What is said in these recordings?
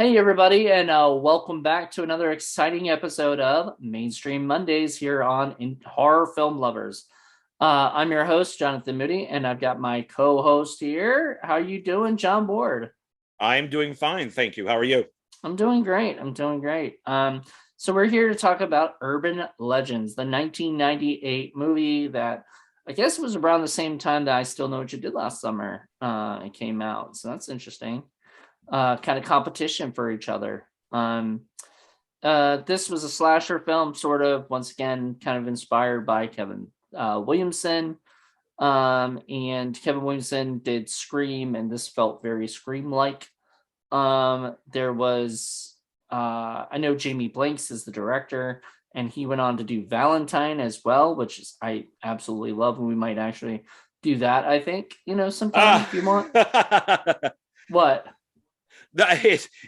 Hey, everybody, and welcome back to another exciting episode of Mainstream Mondays here on Horror Film Lovers. I'm your host, Jonathan Moody, and I've got my co-host here. How you doing, John Board? I'm doing fine, thank you. How are you? I'm doing great. I'm doing great. So we're here to talk about Urban Legends, the 1998 movie that I guess was around the same time that I Still Know What You Did Last Summer. It came out, so that's interesting. Kind of competition for each other. This was a slasher film, sort of, once again, kind of inspired by Kevin Williamson. And Kevin Williamson did Scream, and this felt very Scream like. There was, I know Jamie Blanks is the director, and he went on to do Valentine as well, which is I absolutely love. And we might actually do that, I think, sometime Uh, if you want. What?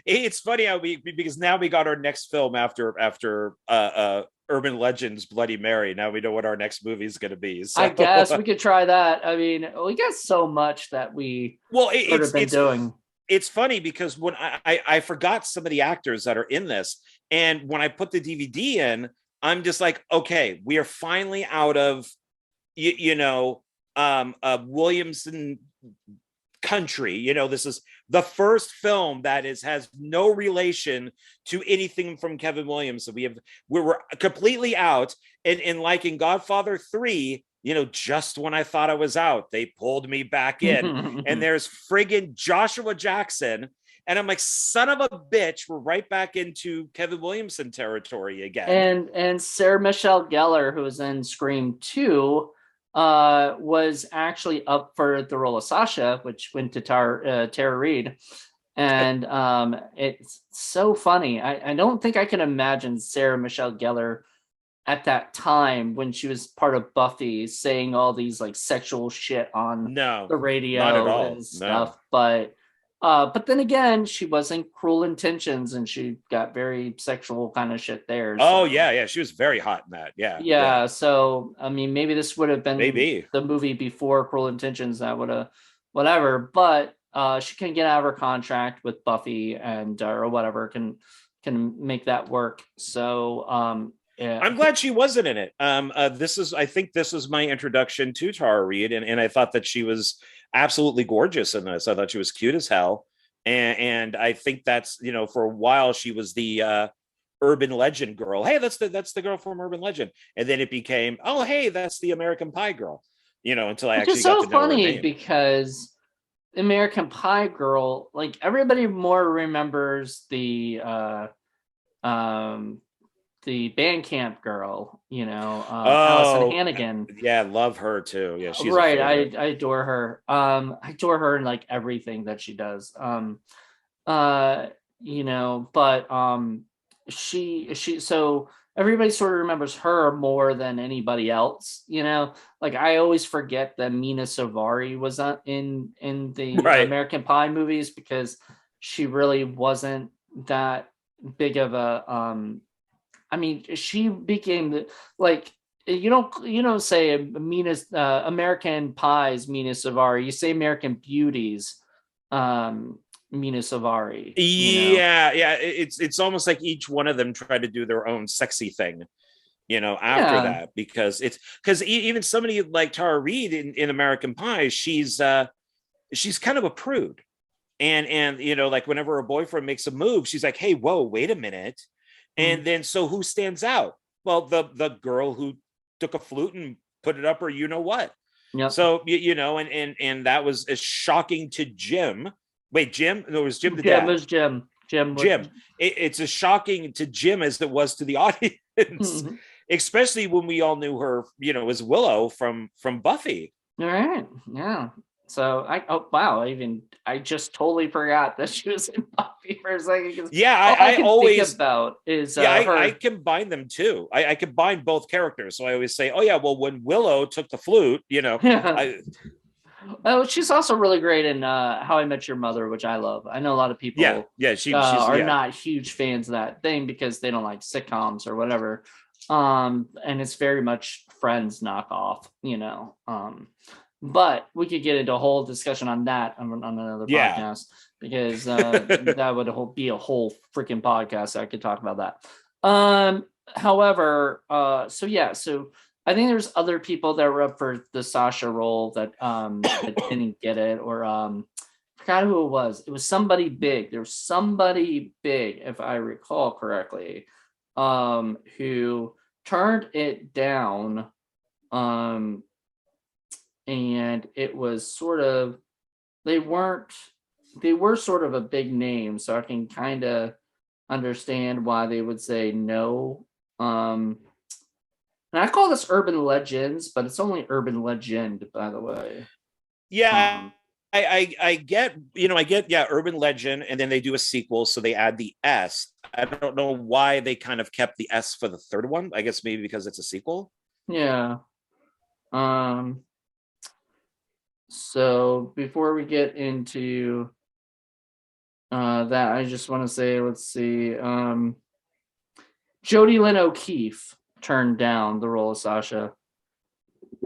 it's funny how we because now we got our next film after Urban Legends Bloody Mary. Now we know what our next movie is going to be. I So guess we could try that. I mean, we got so much that we well, sort of been doing. it's funny because when I forgot some of the actors that are in this, and when I put the DVD in, I'm just like, okay, we are finally out of Williamson country. This is the first film that has no relation to anything from Kevin Williams. We were completely out. And like in Godfather 3, just when I thought I was out, they pulled me back in. And there's friggin' Joshua Jackson. And I'm like, son of a bitch, we're right back into Kevin Williamson territory again. and Sarah Michelle Gellar, who was in Scream 2, was actually up for the role of Sasha, which went to Tara Reid. And it's so funny. I don't think I can imagine Sarah Michelle Gellar at that time when she was part of Buffy saying all these like sexual shit on No, the not at radio all. and No. stuff. But then again, she was in Cruel Intentions and she got very sexual kind of shit there. Oh So yeah, yeah. She was very hot in that. Yeah, yeah. yeah, so I mean, maybe this would have been Maybe. the movie before Cruel Intentions. That would have, whatever. But she can get out of her contract with Buffy and or whatever can make that work. So yeah, I'm glad she wasn't in it. I think this was my introduction to Tara Reid, and I thought that she was absolutely gorgeous in this. I thought she was cute as hell, and I think that's for a while she was the urban legend girl. Hey, that's the girl from Urban Legend, and then it became, oh hey, that's the American Pie girl. Until I which is actually got so to know her funny name. because American Pie girl, like everybody more remembers um the band camp girl, Allison Oh Hannigan. yeah, love her too. Yeah, she's a Right. favorite. I adore her. I adore her in like everything that she does. Uh, but she so everybody sort of remembers her more than anybody else. Like I always forget that Mina Savari was in the Right. American Pie movies because she really wasn't that big of a I mean, she became like you don't say Mina's American Pies Mina Savari. You say American Beauties Mina Savari. Yeah, yeah. It's almost like each one of them tried to do their own sexy thing, after Yeah, that, because even somebody like Tara Reid in American Pie, she's kind of a prude. And like whenever her boyfriend makes a move, she's like, hey, whoa, wait a minute. mm, And then so who stands out? Well, the girl who took a flute and put it up her, what. yep. So and that was as shocking to Jim. Wait, Jim? No, it was Jim the Jim dad. was Jim. Jim was. Jim. It's as shocking to Jim as it was to the audience, All especially when we all knew her, as Willow from Buffy. right. Yeah. So oh wow, I just totally forgot that she was in Buffy for a second because Yeah, all I I can think always about is yeah, I her. combine them too. I combine both characters. So I always say, oh yeah, well when Willow took the flute, I Oh, she's also really great in How I Met Your Mother, which I love. I know a lot of yeah, people yeah, she's are yeah. not huge fans of that thing because they don't like sitcoms or whatever. And it's very much Friends knockoff. But we could get into a whole discussion on that on another Yeah. podcast. because that would be a whole freaking podcast. I could talk about that. However, so yeah, so I think there's other people that were up for the Sasha role that didn't get it, or I forgot who it was. It was somebody big. There was somebody big, if I recall correctly, who turned it down. And it was sort of, they were sort of a big name, so I can kind of understand why they would say no. And I call this urban legends, but it's only urban legend, by the way. Yeah, Um, I get, I get, yeah, urban legend, and then they do a sequel, so they add the S. I don't know why they kind of kept the S for the third one. I guess maybe because it's a sequel. yeah. Um, so before we get into that, I just want to say, let's see. Jodie Lynn O'Keefe turned down the role of Sasha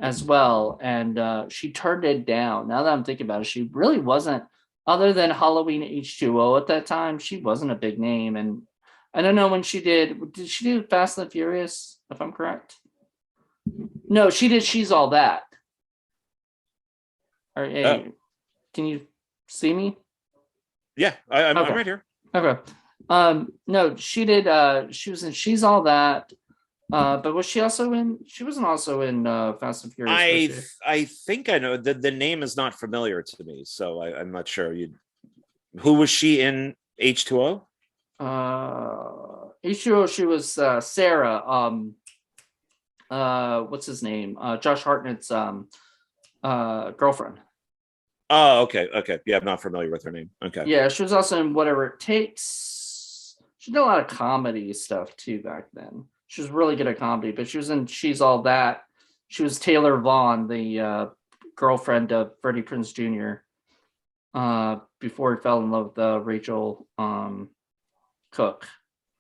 as well, and she turned it down. Now that I'm thinking about it, she really wasn't, other than Halloween H2O at that time, she wasn't a big name. And I don't know when did she do Fast and the Furious, if I'm correct? No, she did She's All That. Or, Oh, hey, can you see me? yeah, I'm Okay. right here. Okay. No, she did. She was in She's All That. But was she also in? She wasn't also in Fast and Furious, was she? I think I know the name is not familiar to me, so I'm not sure. Who was she in H2O? H2O. She was Sarah. What's his name? Josh Hartnett's girlfriend. Oh, okay, yeah, I'm not familiar with her name. Okay, Yeah, she was also in Whatever It Takes. She did a lot of comedy stuff too back then. She was really good at comedy, but she was in She's All That. She was Taylor Vaughn, the girlfriend of Freddie Prinze Jr. Before he fell in love with Rachel Cook.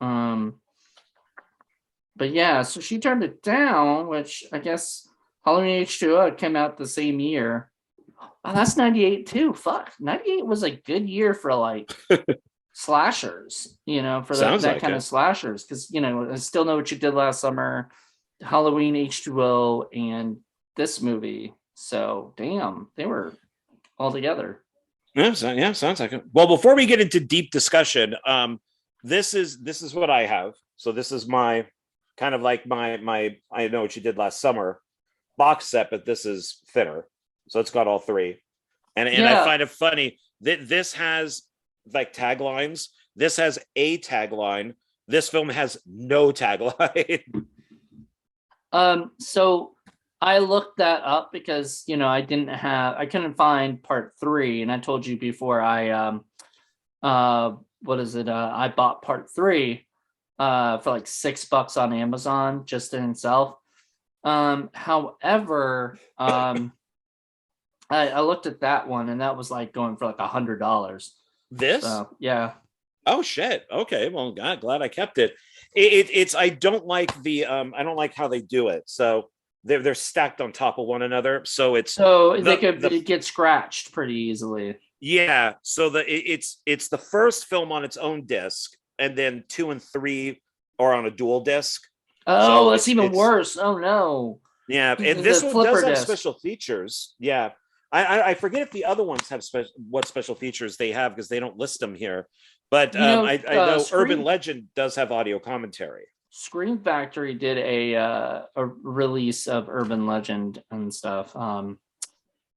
Um, but yeah, so she turned it down, which I guess Halloween H2O came out the same year. Oh, that's 98 too. Fuck. 98 was a good year for like slashers, for sounds that like kind of it. slashers. Because, I Still Know What You Did Last Summer, Halloween H2O, and this movie. So, damn, they were all together. Yeah, sounds like it. Well, before we get into deep discussion, this is what I have. So this is my kind of like my I Know What You Did Last Summer box set, but this is thinner, so it's got all three. And I Yeah. find it funny that this has like taglines. This has a tagline. This film has no tagline. So I looked that up because I couldn't find part 3, and I told you before what is it? I bought part 3 for like $6 on Amazon just in itself. However, I looked at that one, and that was like going for like $100. This? So yeah. Oh shit. Okay. Well, God, glad I kept it. It's I don't like the I don't like how they do it. So they're stacked on top of one another. So it's So they the could get scratched pretty easily. yeah. So it's the first film on its own disc, and then 2 and 3 are on a dual disc. Oh, So that's even it's worse. Oh no. yeah, and The this one does flipper have disc. special features. Yeah. I forget if the other ones have what special features they have because they don't list them here. But I know Urban Legend does have audio commentary. Scream Factory did a release of Urban Legend and stuff.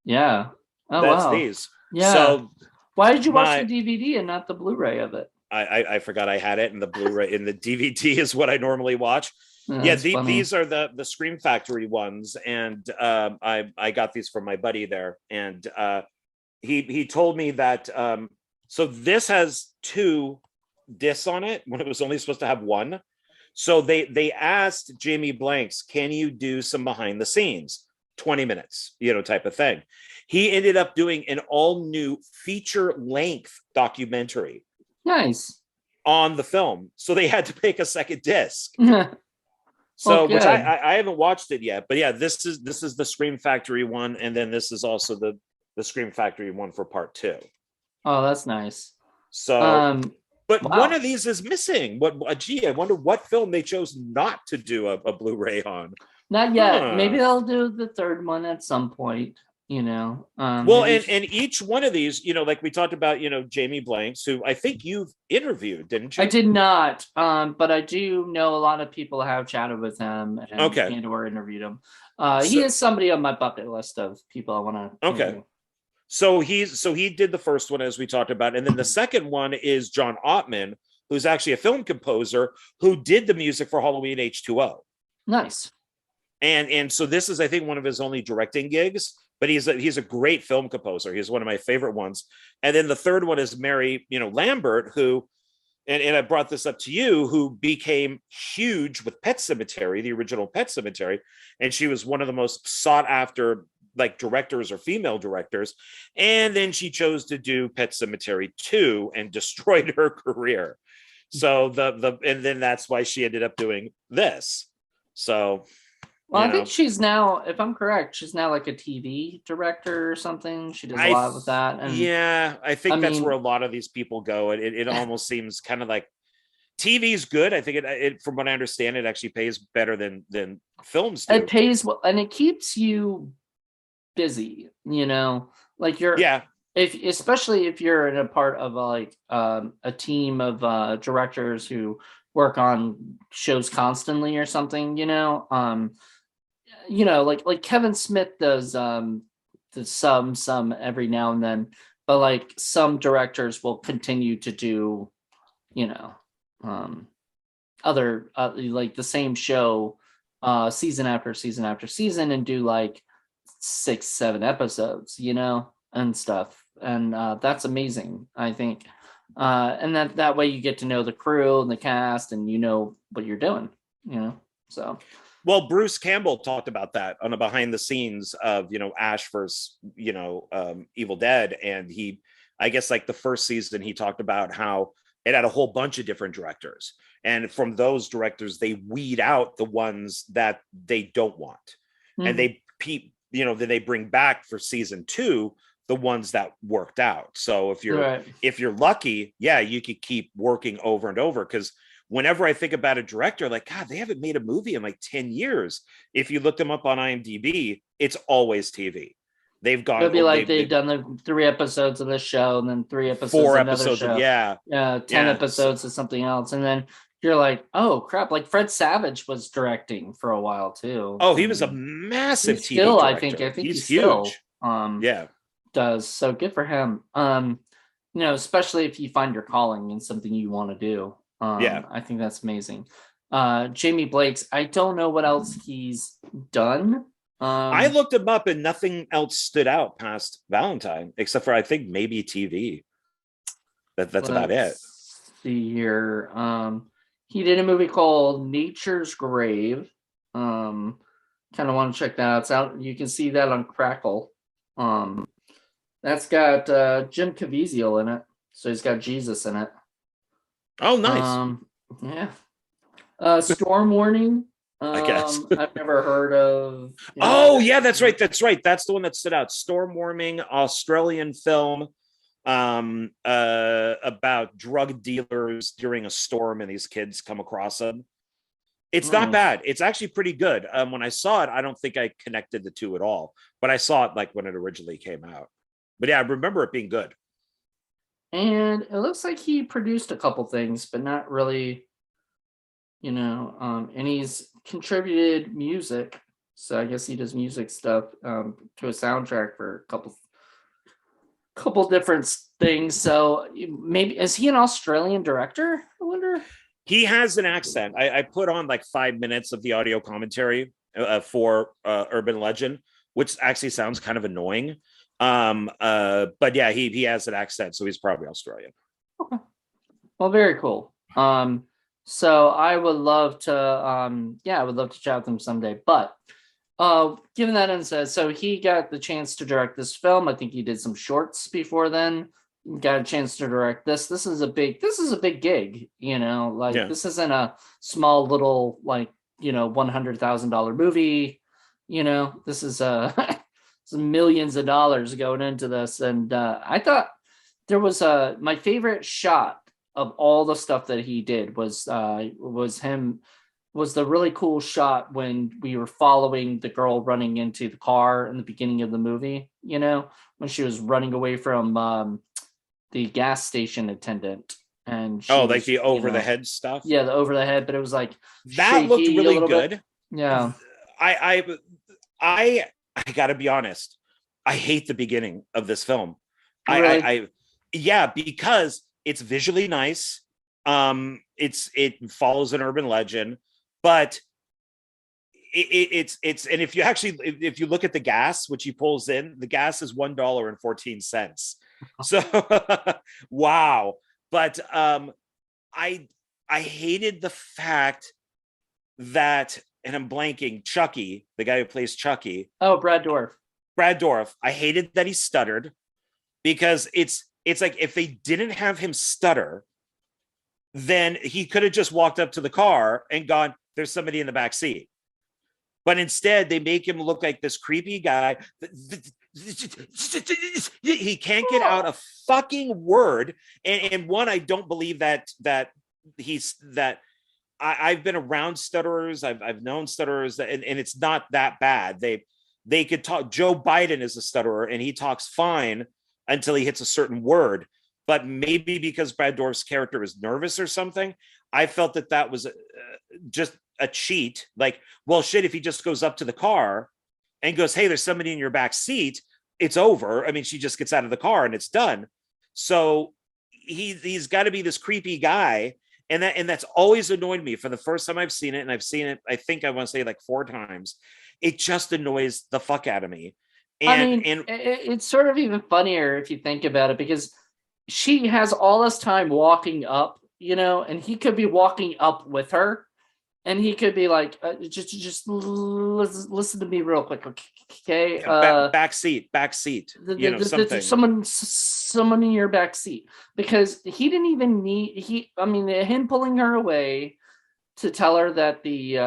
Yeah. Oh That's wow. these. Yeah. So Why did you watch the my DVD and not the Blu-ray of it? I forgot I had it, and the Blu-ray in the DVD is what I normally watch. Yeah, That's funny. these are the Scream Factory ones, and I got these from my buddy there, and he told me that so this has 2 discs on it when it was only supposed to have 1. So they asked Jamie Blanks, can you do some behind the scenes, 20 minutes, type of thing. He ended up doing an all new feature length documentary Nice. on the film. So they had to make a second disc. Well, So, which good. I haven't watched it yet, but yeah, this is the Scream Factory one, and then this is also the Scream Factory one for part 2. Oh, that's nice. So, Um, but one wow. of these is missing. What? Gee, I wonder what film they chose not to do a Blu-ray on. Not yet. Maybe Huh. they'll do the third one at some point, you know. Well, Maybe and each one of these, like we talked about, Jamie Blanks, who I think you've interviewed, didn't I you? did not, but I do know a lot of people have chatted with him Okay. and or interviewed him. He So is somebody on my bucket list of people I want to okay. interview. So he did the first one as we talked about, and then the second one is John Ottman, who's actually a film composer who did the music for Halloween H2O. Nice. And so this is, I think, one of his only directing gigs, but he's a great film composer. He's one of my favorite ones. And then the third one is Mary, Lambert, who, and I brought this up to you, who became huge with Pet Cemetery, the original Pet Cemetery, and she was one of the most sought after like directors or female directors. And then she chose to do Pet Cemetery 2 and destroyed her career. So and then that's why she ended up doing this. So, Well, you I think know, she's now, if I'm correct, she's now like a TV director or something. She does a I lot with that. And yeah, I I think that's where a mean, lot of these people go. It almost seems kind of like TV's good. I think from what I understand, it actually pays better than films it do. pays well and it keeps you busy, you know, like you're, Yeah, if especially if you're in a part of a team of directors who work on shows constantly or something, like Kevin Smith does some every now and then, but like some directors will continue to do, you know, um other like the same show season after season after season and do like 6 7 episodes, and stuff, and that's amazing, I think. And that way you get to know the crew and the cast and you know what you're doing, so well, Bruce Campbell talked about that on a behind the scenes of Ash versus Evil Dead, and I guess like the first season he talked about how it had a whole bunch of different directors, and from those directors they weed out the ones that they don't want, and mm-hmm. then they bring back for season 2 the ones that worked out. So Right. if you're lucky, yeah, you could keep working over and over, because whenever I think about a director, like, God, they haven't made a movie in like 10 years. If you look them up on IMDb, it's always TV. They've It'll gone, be like they've done the 3 episodes of this show and then 3 episodes four of another episodes of, show. yeah, 10 yeah. So, episodes of something else. And then you're like, oh crap, like Fred Savage was directing for a while too. oh, he was a And massive he's TV still, I director. think he He's still huge. Yeah. does. So good for him. Especially if you find your calling in something you want to do. Yeah. I think that's amazing. Jamie Blake's, I don't know what else he's done. I looked him up and nothing else stood out past Valentine, except for I think maybe TV. That's about it. Let's see here. He did a movie called Nature's Grave. Kind of want to check that out. It's out. You can see that on Crackle. Um, that's got Jim Caviezel in it, so he's got Jesus in it. Oh, nice. Um, yeah. Storm Warning. I guess. I've never heard of Oh, that. yeah, that's right. That's right. That's the one that stood out. Storm Warming, Australian film about drug dealers during a storm, and these kids come across them. It's not Nice. bad. It's actually pretty good. When I saw it, I don't think I connected the two at all, but I saw it like when it originally came out. But yeah, I remember it being good. And it looks like he produced a couple things, but not really, and he's contributed music. So I guess he does music stuff to a soundtrack for a couple different things. So maybe is he an Australian director? I wonder. He has an accent. I put on like 5 minutes of the audio commentary for Urban Legend, which actually sounds kind of annoying. But yeah, he has an accent, so he's probably Australian. Okay. Well, very cool. So I would love to, I would love to chat with him someday. But given that instead, so he got the chance to direct this film. I think he did some shorts before then. Got a chance to direct this. This is a big gig. Like Yeah. this isn't a small little like $100,000 movie. This is millions of dollars going into this, and I thought there was a my favorite shot of all the stuff that he did was him was the really cool shot when we were following the girl running into the car in the beginning of the movie, you know, when she was running away from the gas station attendant and Oh, she like was, the over the head stuff. yeah, the over the head, but it was like That looked shaky a really little bit. good. Yeah. I I I gotta be honest. I hate the beginning of this film. Really? I yeah, because it's visually nice. It follows an urban legend, but it's and if you look at the gas which he pulls in, the gas is $1.14. So wow. But I I hated the fact that, and I'm blanking, Chucky, the guy who plays Chucky, Oh, Brad Dourif. Brad Dorff. I hated that he stuttered because it's like if they didn't have him stutter, then he could have just walked up to the car and gone, "There's somebody in the back seat." But instead, they make him look like this creepy guy. He can't get out a fucking word. And one, I don't believe that he's that I've been around stutterers. I've known stutterers, and it's not that bad. They could talk. Joe Biden is a stutterer, and he talks fine until he hits a certain word. But maybe because Brad Dourif's character is nervous or something, I felt that was just a cheat. Like, well, shit, if he just goes up to the car and goes, "Hey, there's somebody in your back seat," it's over. I mean, she just gets out of the car and it's done. So he's got to be this creepy guy, and that's always annoyed me. For the first time I've seen it, and I've seen it, I think I want to say like 4 times. It just annoys the fuck out of me. I And mean, and it's sort of even funnier if you think about it because she has all this time walking up, you know, and he could be walking up with her, and he could be like, just listen to me real quick, okay? back seat, There's something. someone in your back seat because he didn't even need he. I mean, him pulling her away to tell her that the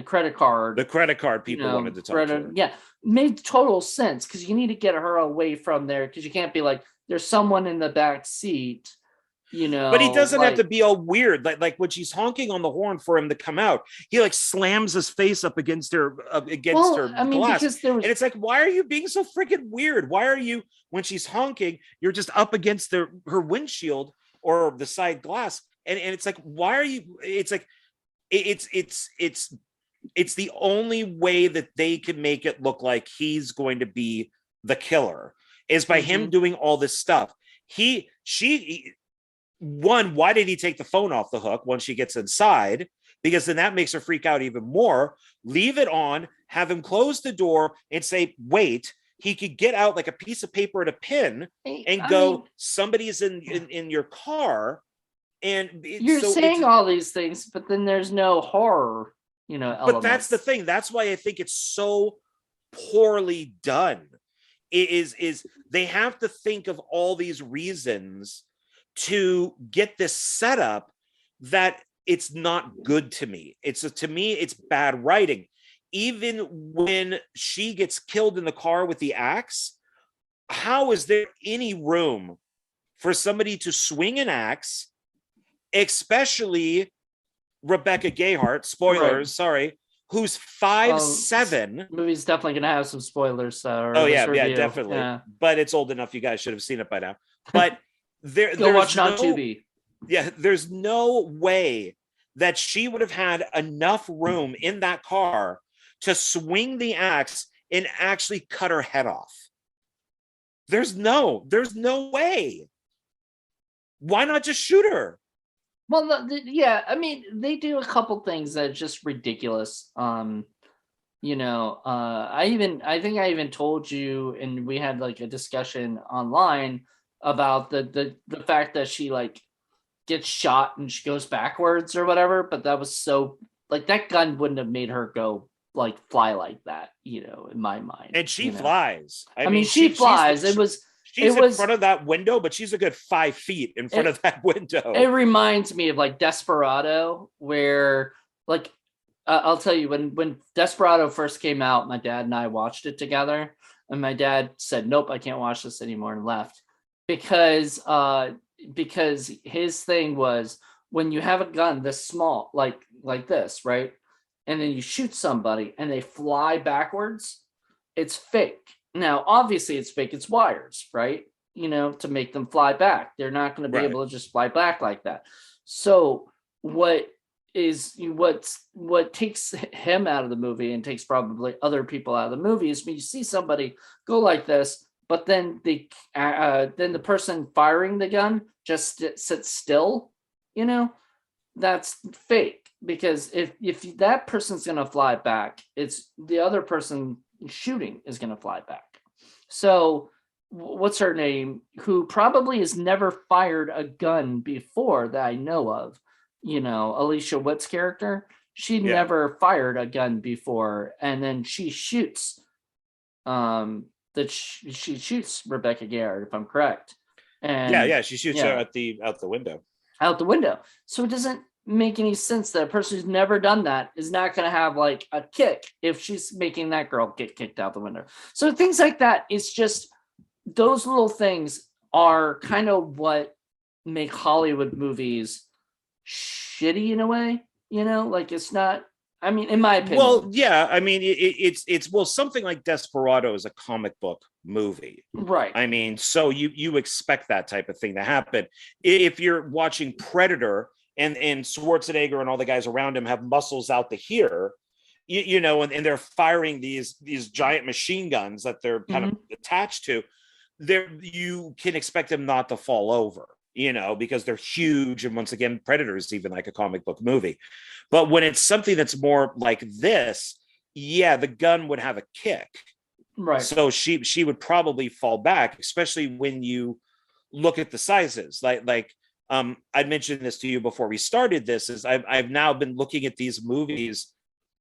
credit card, The credit card you people know, wanted to talk to credit, her. yeah, made total sense because you need to get her away from there because you can't be like there's someone in the back seat, you But he know, doesn't have to like, be all weird. Like when she's honking on the horn for him to come out, he like slams his face up against well, her I mean, glass, because there and was, it's like, why are you being so freaking weird? Why are you, when she's honking, you're just up against her windshield or the side glass, and it's like, why are you? It's like it's the only way that they can make it look like he's going to be the killer is by him mhm. doing all this stuff. She one, why did he take the phone off the hook once she gets inside? Because then that makes her freak out even more. Leave it on, have him close the door and say, wait. He could get out like a piece of paper and a pin and I mean, go, somebody's in your car. And you're it's, saying all these things, but then there's no horror, you know, but that's the elements. thing. That's why I think it's so poorly done. Is they have to think of all these reasons to get this setup that it's not good to me. To me, it's bad writing. Even when she gets killed in the car with the axe, how is there any room for somebody to swing an axe, especially Rebecca Gayheart, Right. spoilers, sorry, who's five This seven. movie's definitely gonna have some spoilers, Oh or this yeah, review. definitely. Yeah. But it's old enough. You guys should have seen it by now. But Go watch there's it on no, Tubi. yeah, there's no way that she would have had enough room in that car to swing the axe and actually cut her head off. There's no way. Why not just shoot her? Well, yeah, I mean, they do a couple things that are just ridiculous. You know, I think I even told you, and we had like a discussion online about the fact that she like gets shot and she goes backwards or whatever, but that was so like that gun wouldn't have made her go like fly like that, you know, in my mind, And she you know. flies. I I mean, mean, she flies. It she's in was front of that window, but she's a good 5 feet in front it of that it window. reminds me of like Desperado, where like I'll tell you when Desperado first came out, my dad and I watched it together, and my dad said, "Nope, I can't watch this anymore," and left because his thing was when you have a gun this small, like this, right, and then you shoot somebody and they fly backwards, it's fake. Now, obviously, it's fake. It's wires, right? To make them fly back. They're not going to be Right. able to just fly back like that. So, what takes him out of the movie and takes probably other people out of the movie is when you see somebody go like this, but then the person firing the gun just sits still. That's fake, because if that person's going to fly back, it's the other person shooting is going to fly back. So what's her name, who probably has never fired a gun before that I know of, Alicia Witt's character, she Yeah. never fired a gun before, and then she shoots she shoots Rebecca Gayheart, if I'm correct. Yeah, And yeah. She shoots her yeah, at the out the window. out the window. So it doesn't make any sense that a person who's never done that is not going to have like a kick if she's making that girl get kicked out the window. So things like that, it's just those little things are kind of what make Hollywood movies shitty in a way, like it's not, I mean, in my Well, opinion. yeah. I mean, it's well, something like Desperado is a comic book movie. Right. I mean, so you expect that type of thing to happen. If you're watching Predator and Schwarzenegger and all the guys around him have muscles out to here, and they're firing these giant machine guns that they're kind of attached to, there you can expect them not to fall over, because they're huge. And once again, Predator is even like a comic book movie. But when it's something that's more like this, yeah, the gun would have a kick. Right. So she would probably fall back, especially when you look at the sizes. I mentioned this to you before we started this, is I've now been looking at these movies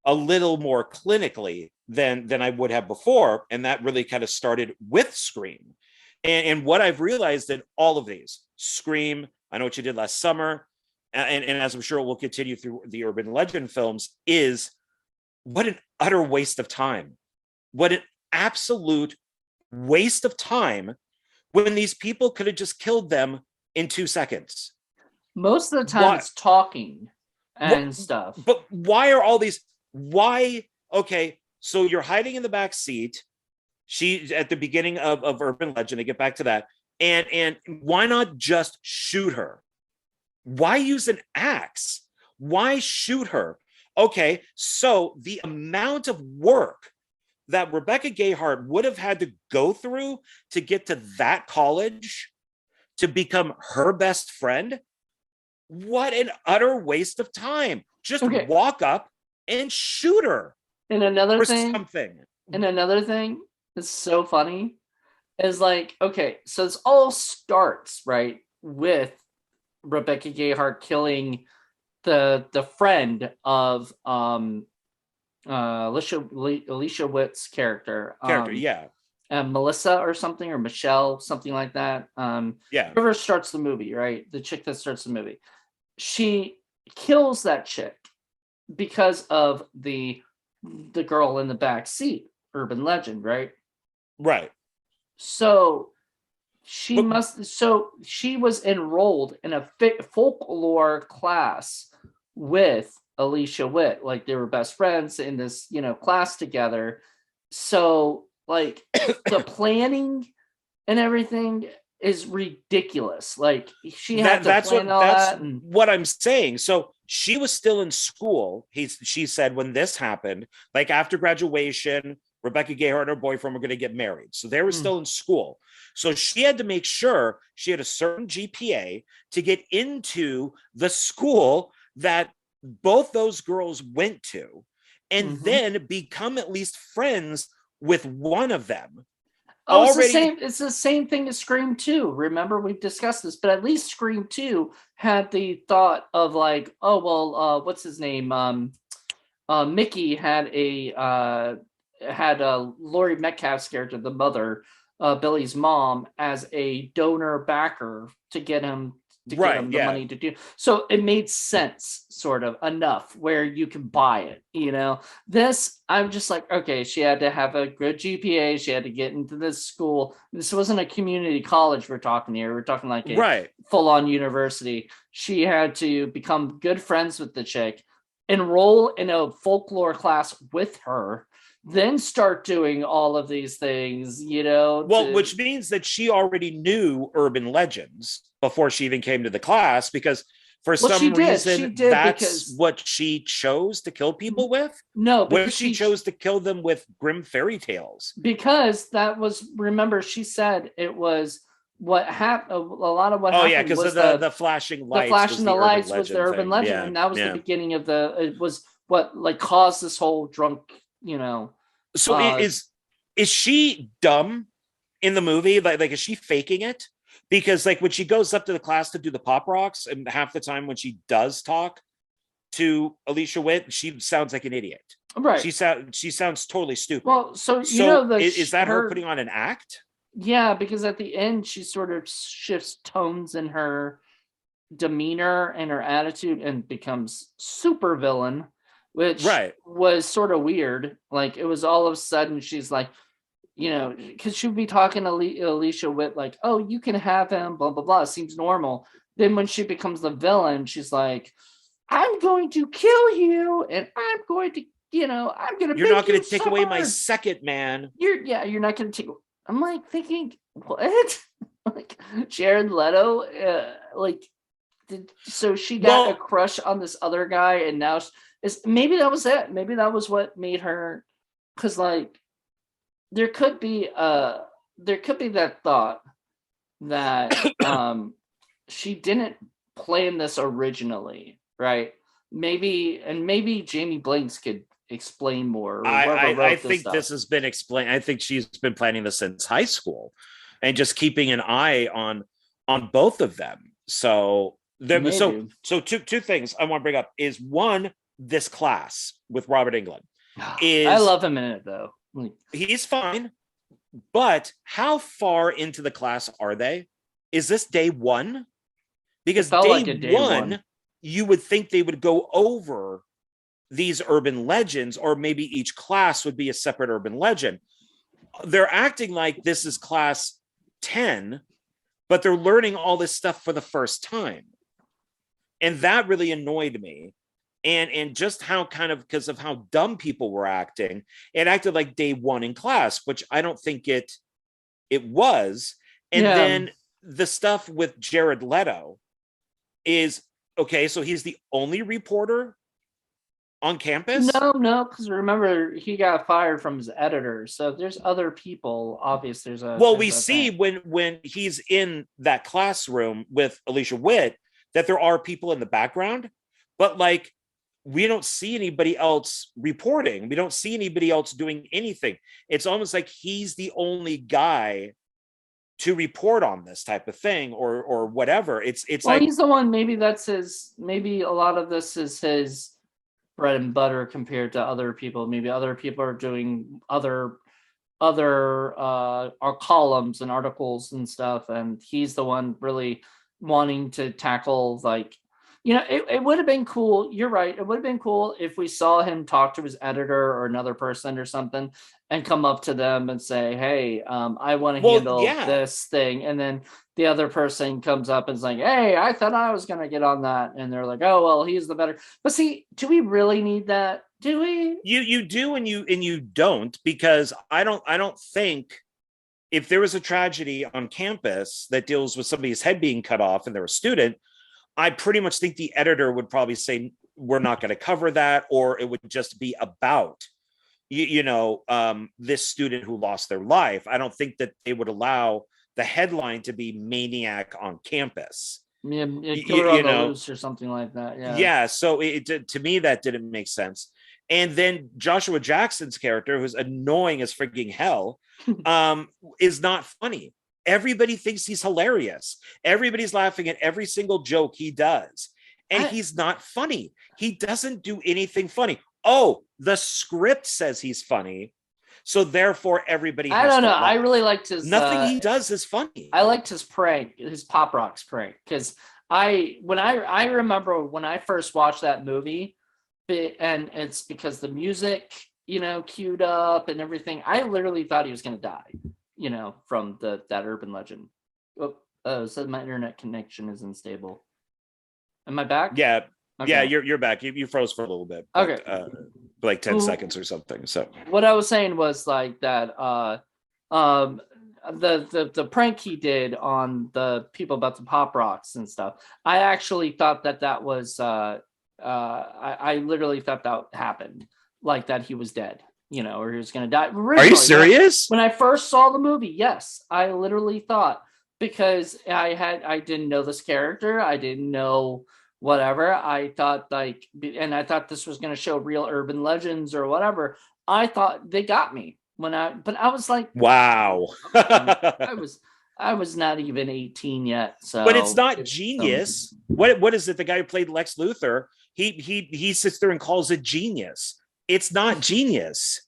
a little more clinically than I would have before. And that really kind of started with Scream. And what I've realized in all of these, Scream, I Know What You Did Last Summer, and as I'm sure we'll continue through the urban legend films, is what an utter waste of time. What an absolute waste of time when these people could have just killed them in 2 seconds. Most of the time What? it's talking What? and stuff. But why are all these? Why? Okay, so you're hiding in the back seat. She at the beginning of Urban Legend. To get back to that, and why not just shoot her? Why use an axe? Why shoot her? Okay, so the amount of work that Rebecca Gayheart would have had to go through to get to that college to become her best friend, what an utter waste of time. Just walk up and shoot her. And another or thing, something. that's so funny is like, okay, so this all starts right with Rebecca Gayheart killing the friend of Alicia Witt's character. Yeah. Melissa or something, or Michelle, something like that. Yeah. Whoever starts the movie, right? The chick that starts the movie. She kills that chick because of the girl in the back seat, urban legend, right? Right. So she was enrolled in a folklore class with Alicia Witt, like they were best friends in this, class together. So like the planning and everything is ridiculous. Like she had to plan all that. And what I'm saying. So she was still in school. She said when this happened, like after graduation, Rebecca Gayheart and her boyfriend were going to get married. So they were still in school. So she had to make sure she had a certain GPA to get into the school that both those girls went to, and then become at least friends with one of them. Oh, it's the same thing as Scream 2. Remember, we've discussed this, but at least Scream 2 had the thought of like, oh well, what's his name? Mickey had a Laurie Metcalf's character, the mother, Billy's mom, as a donor backer to get him to give Right. him the Yeah. money to do. So it made sense, sort of enough where you can buy it. This, I'm just like, okay, she had to have a good GPA. She had to get into this school. This wasn't a community college we're talking here. We're talking like a Right. full on university. She had to become good friends with the chick, enroll in a folklore class with her, then start doing all of these things, Well, which means that she already knew urban legends before she even came to the class, because for some She reason did that's because what she chose to kill people with. no, What if because she chose to kill them with grim fairy tales? because that was, remember, she said it was what happened. A lot of what Oh yeah, happened because was of the flashing the lights flash was in the the urban lights was the legend urban thing. legend, Yeah, and that was the yeah. beginning of it was what like caused this whole drunk, So uh is she dumb in the movie? Like is she faking it? Because like when she goes up to the class to do the pop rocks, and half the time when she does talk to Alicia Witt, she sounds like an idiot. right. She sounds totally stupid. Well, so So the is that her her, putting on an act? yeah, because at the end she sort of shifts tones in her demeanor and her attitude and becomes super villain, which Right. was sort of weird. Like it was all of a sudden she's like, because she'd be talking to Alicia Witt like, "Oh, you can have him," blah blah blah. It seems normal. Then when she becomes the villain, she's like, "I'm going to kill you, and I'm going to, I'm going to You're not make going you to take away my suffer." second man. You're not going to take. I'm like thinking, what? Like Jared Leto, like so she got a Well, crush on this other guy, and now is maybe that was it. Maybe that was what made her, because like there could be that thought that she didn't plan this originally, right? Maybe Jamie Blanks could explain more, or whoever I wrote this think stuff. this has been explained. I think she's been planning this since high school, and just keeping an eye on both of them. So there, Maybe. so two things I want to bring up is one, this class with Robert Englund I is love him in it though. Like, he's fine, but how far into the class are they? Is this day one? it Because felt day like a day one, one. you would think they would go over these urban legends, or maybe each class would be a separate urban legend. They're acting like this is class 10, but they're learning all this stuff for the first time. And that really annoyed me. And just how kind of, because of how dumb people were acting, it acted like day one in class, which I don't think it was. And Yeah. then the stuff with Jared Leto is okay. So he's the only reporter on campus. No, because remember he got fired from his editor. So if there's other people, obviously Well, there's we a see thing. when he's in that classroom with Alicia Witt that there are people in the background, but like we don't see anybody else reporting. We don't see anybody else doing anything. It's almost like he's the only guy to report on this type of thing, or whatever. It's Well, like, he's the one. Maybe that's his. Maybe a lot of this is his bread and butter compared to other people. Maybe other people are doing other our columns and articles and stuff, and he's the one really wanting to tackle, like, it would have been cool. You're right, it would have been cool if we saw him talk to his editor or another person or something, and come up to them and say, hey, I want to well, handle yeah. this thing, and then the other person comes up and is like, hey, I thought I was going to get on that, and they're like, oh well, he's the better. But see, do we really need that? Do we? You do, and you don't, because I don't think if there was a tragedy on campus that deals with somebody's head being cut off and they're a student, I pretty much think the editor would probably say we're not going to cover that, or it would just be about this student who lost their life. I don't think that they would allow the headline to be maniac on campus. Yeah, you, killer you on the know loose or something like that. Yeah. yeah, so to me that didn't make sense. And then Joshua Jackson's character, who's annoying as freaking hell, is not funny. Everybody thinks he's hilarious. Everybody's laughing at every single joke he does, and he's not funny. He doesn't do anything funny. Oh, the script says he's funny, So therefore, everybody I has don't to know. I laugh. really liked his. Nothing he does is funny. I liked his prank, his Pop Rocks prank, because I remember when I first watched that movie, and it's because the music, queued up and everything. I literally thought he was gonna die, from that urban legend. Oh, so my internet connection is unstable. Am I back? Yeah, yeah, Okay. you're back. You froze for a little bit, but Okay. like 10 seconds or something. So What I was saying was like that. Um, the prank he did on the people about the Pop Rocks and stuff. I actually thought that was. I literally thought that happened, like that he was dead, or he was going to die. are you Originally, serious? when I first saw the movie, yes, I literally thought, because I didn't know this character, I didn't know whatever. I thought and I thought this was going to show real urban legends or whatever. I thought they got me but I was like, Wow. I was not even 18 yet, But it's so not genius. What is it? The guy who played Lex Luthor, he sits there and calls it genius. It's not genius.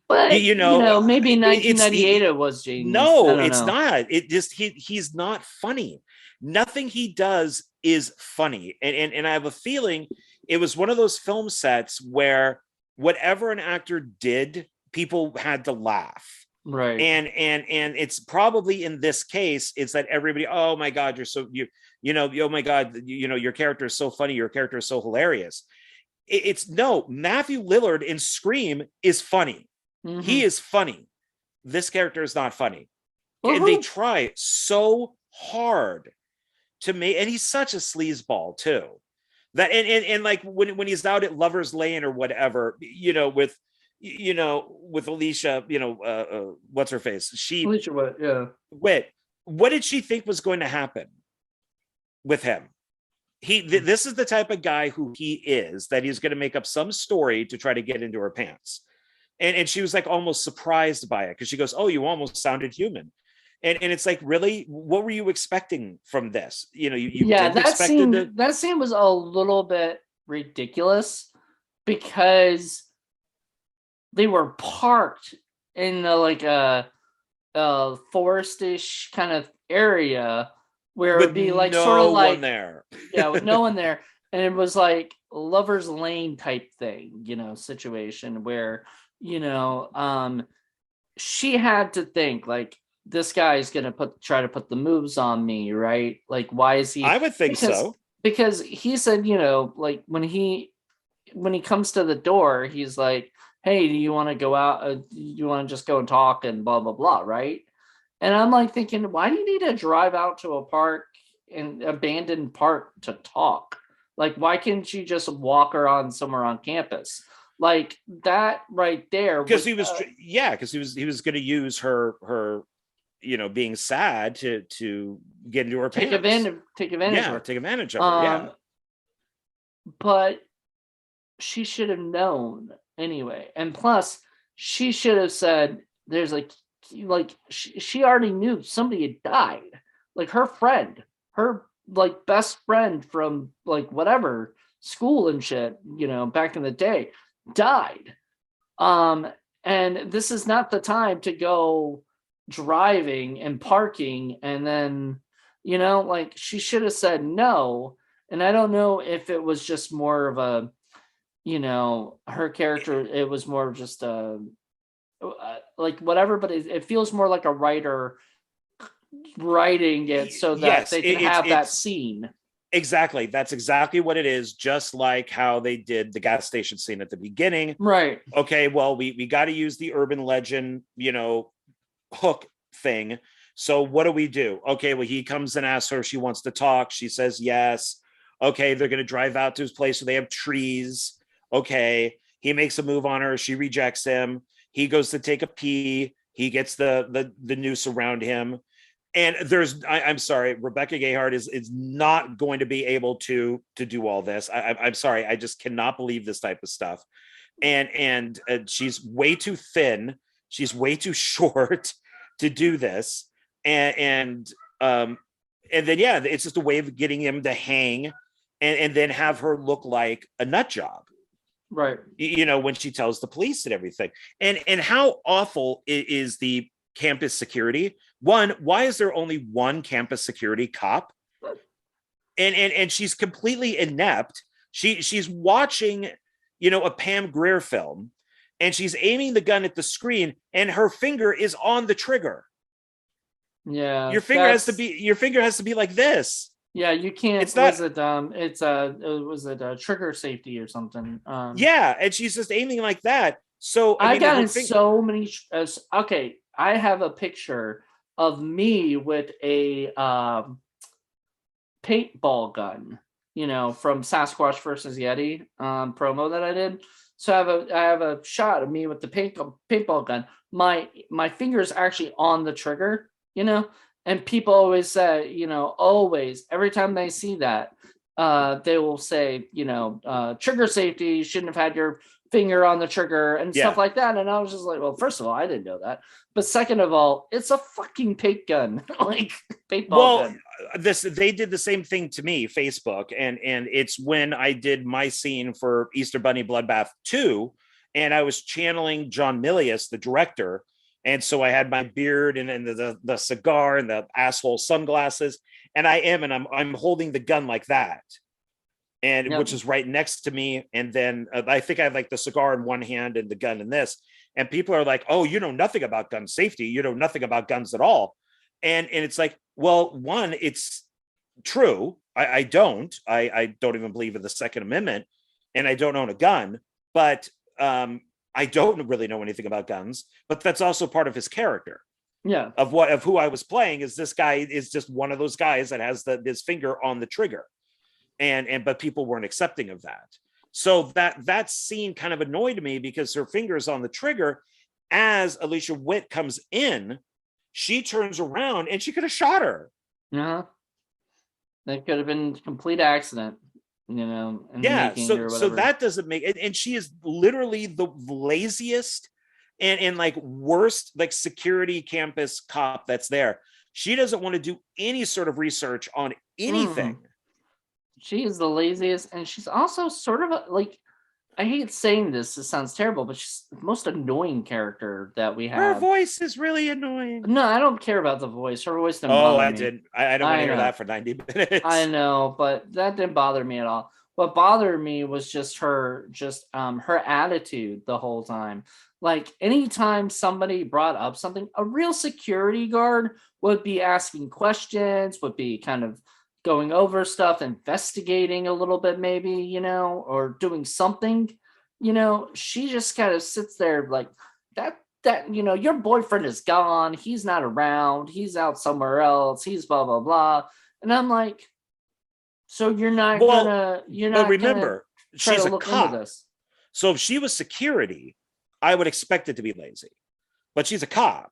but maybe it's 1998 it was genius. I no, don't it's know. not. It just he's not funny. Nothing he does is funny. And I have a feeling it was one of those film sets where whatever an actor did, people had to laugh. Right. And it's probably in this case, it's that everybody, oh my God, oh my God, your character is so funny, your character is so hilarious. It's no, Matthew Lillard in Scream is funny. Mm-hmm. He is funny. This character is not funny. Well, and they try so hard to make, and he's such a sleazeball too. That and like when he's out at Lover's Lane or whatever, with Alicia, what's her face? Alicia Witt, yeah. What did she think was going to happen with him? This is the type of guy who he is, that he's going to make up some story to try to get into her pants. And she was like almost surprised by it, because she goes, oh, you almost sounded human. And it's like, really, what were you expecting from this? That scene was a little bit ridiculous, because they were parked in a forestish kind of area where it would be like sort of like there. Yeah, with no one there. And it was like Lover's Lane type thing, situation where, she had to think like, this guy's gonna try to put the moves on me, right? Like, why is he? I would think so. Because he said, like when he comes to the door, he's like, hey, do you want to go out? Do you want to just go and talk and blah, blah, blah, right? And I'm like thinking, why do you need to drive out to a park, an abandoned park, to talk? Like, why can't you just walk around somewhere on campus? Like that right there. Because he was going to use her being sad to get into her pants. Take advantage of her. Yeah. But she should have known anyway. And plus, she should have said, there's she already knew somebody had died. Like her friend, her best friend from whatever school and shit, back in the day, died. And this is not the time to go driving and parking, and then she should have said no. And I don't know if it was just more of a her character, it was more of just whatever, but it feels more like a writer writing it so that they can have that scene. Exactly. That's exactly what it is. Just like how they did the gas station scene at the beginning. Right. Okay. Well, we got to use the urban legend, hook thing. So what do we do? Okay. Well, he comes and asks her if she wants to talk. She says yes. Okay. They're going to drive out to his place where they have trees. Okay. He makes a move on her. She rejects him. He goes to take a pee. He gets the noose around him. And I'm sorry, Rebecca Gayheart is not going to be able to do all this. I'm sorry. I just cannot believe this type of stuff. And she's way too thin. She's way too short to do this. And then, yeah, it's just a way of getting him to hang and then have her look like a nut job. Right. When she tells the police and everything. And how awful is the campus security? One, why is there only one campus security cop? And she's completely inept. She's watching, a Pam Grier film, and she's aiming the gun at the screen, and her finger is on the trigger. Yeah, Your finger has to be like this. yeah, you can't. It's not. Was it trigger safety or something? Yeah, and she's just aiming like that. So I I mean, got her in finger. so many. Okay, I have a picture of me with a paintball gun, from Sasquatch versus Yeti promo that I did. So I have a shot of me with the paintball gun. My finger is actually on the trigger, and people always say, always every time they see that, they will say, trigger safety, you shouldn't have had your finger on the trigger and stuff Yeah. like that. And I was just like, well, first of all, I didn't know that. But second of all, it's a fucking paint gun, like paintball Well, gun. they did the same thing to me, Facebook, and it's when I did my scene for Easter Bunny Bloodbath 2, and I was channeling John Milius, the director. And so I had my beard and the cigar and the asshole sunglasses, and I'm holding the gun like that, and Yep. which is right next to me. And then I think I have like the cigar in one hand and the gun in this. And people are like, "Oh, you know nothing about gun safety. You know nothing about guns at all." And it's like, well, one, it's true. I don't. I don't even believe in the Second Amendment, and I don't own a gun. But I don't really know anything about guns. But that's also part of his character Yeah. of who I was playing. Is this guy is just one of those guys that has his finger on the trigger, and but people weren't accepting of that. So that scene kind of annoyed me because her finger's on the trigger. As Alicia Witt comes in, she turns around and she could have shot her. Yeah. That could have been a complete accident, in the Yeah, making or so whatever. that doesn't make it. And she is literally the laziest and like worst like security campus cop that's there. She doesn't want to do any sort of research on anything. Mm. She is the laziest, and she's also sort of like, I hate saying this, this sounds terrible, but she's the most annoying character that we Her have. voice is really annoying. No, I don't care about the voice. Her voice didn't Oh, bother I me. didn't. I don't want I to hear know. that for 90 I minutes. know, but that didn't bother me at all. What bothered me was just her attitude the whole time. Like anytime somebody brought up something, a real security guard would be asking questions, would be kind of going over stuff, investigating a little bit, maybe, or doing something. She just kind of sits there like that, your boyfriend is gone, he's not around, he's out somewhere else, he's blah blah blah. And I'm like, so you're not Well, gonna you're but not gonna remember, try to she's a look into cop. this. So if she was security, I would expect it to be lazy. But she's a cop.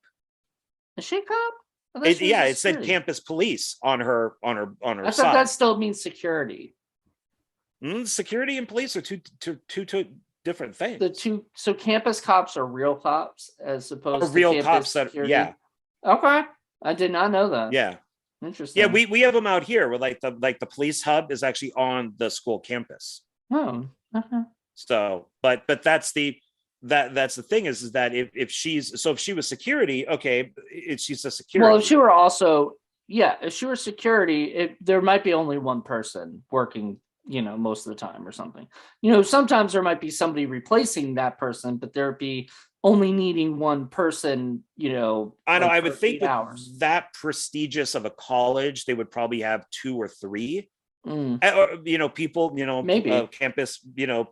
Is she a cop? I thought she was Yeah, a it said security. campus police on her I thought that side. still means security. Security and police are two different The things. two, so campus cops are real cops as Or opposed to real cops campus that, yeah, security. Okay. I did not know that. yeah. Yeah, Interesting. we have them out here where like the police hub is actually on the school campus. Oh, okay. So, but that's the thing is that if she was security, okay, she's a Well, if security. she were also, yeah, if she were security, there might be only one person working, most of the time or something. Sometimes there might be somebody replacing that person, but there'd be only needing one person, I know. like I would for think 8 hours. with that prestigious of a college, they would probably have two or three, Mm, or people, maybe. campus,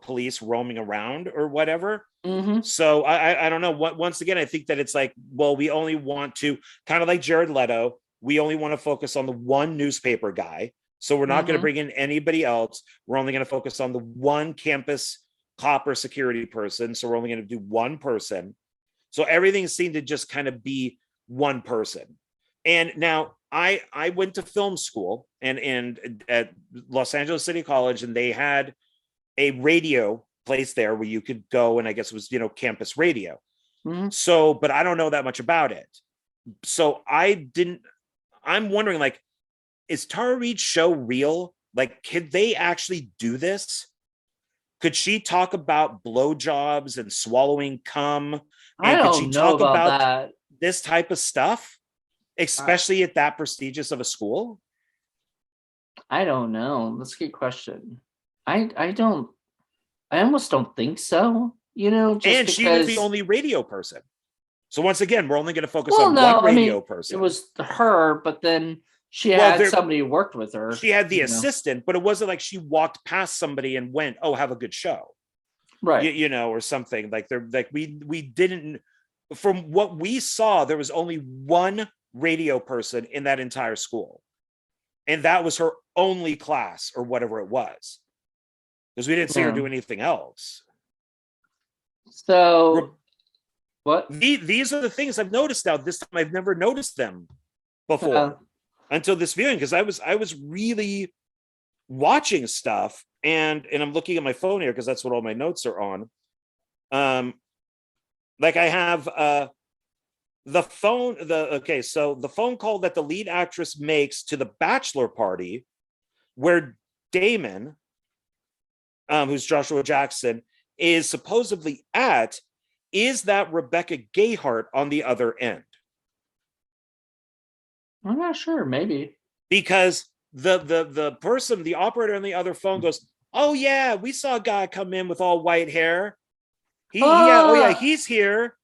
police roaming around or whatever. Mm-hmm. So I don't know. What once again, I think that it's like, well, we only want to kind of like Jared Leto. We only want to focus on the one newspaper guy. So we're not going to Mm-hmm. bring in anybody else. We're only going to focus on the one campus cop or security person. So we're only going to do one person. So everything seemed to just kind of be one person. And now I went to film school and at Los Angeles City College, and they had a radio place there where you could go, and I guess it was campus radio. Mm-hmm. So, but I don't know that much about it. So I'm wondering, like, is Tara Reid's show real? Like, could they actually do this? Could she talk about blowjobs and swallowing cum? I And could she don't know talk about about that. this type of stuff, I, especially at that prestigious of a school? I don't know. That's a good question. I don't. I almost don't think so. Just And she was the because. only radio person. So once again, we're only going to focus Well, on one no, I radio mean it person. was her, but then she Well, had there somebody who worked with her. she had the assistant, but it wasn't like she walked past somebody and went, "Oh, have a good show," Right. or something like they're like we didn't. From what we saw, there was only one radio person in that entire school, and that was her only class or whatever it was, because we didn't see her Yeah. do anything else. So what? These are the things I've noticed now. This time I've never noticed them Uh, before until this viewing, because I was really watching stuff, and I'm looking at my phone here because that's what all my notes are on. Like I have the phone so the phone call that the lead actress makes to the bachelor party where Damon, who's Joshua Jackson, is supposedly at, is that Rebecca Gayheart on the other end? I'm not sure. Maybe. Because the person, the operator on the other phone goes, "Oh yeah, we saw a guy come in with all white hair. Oh yeah, he's here."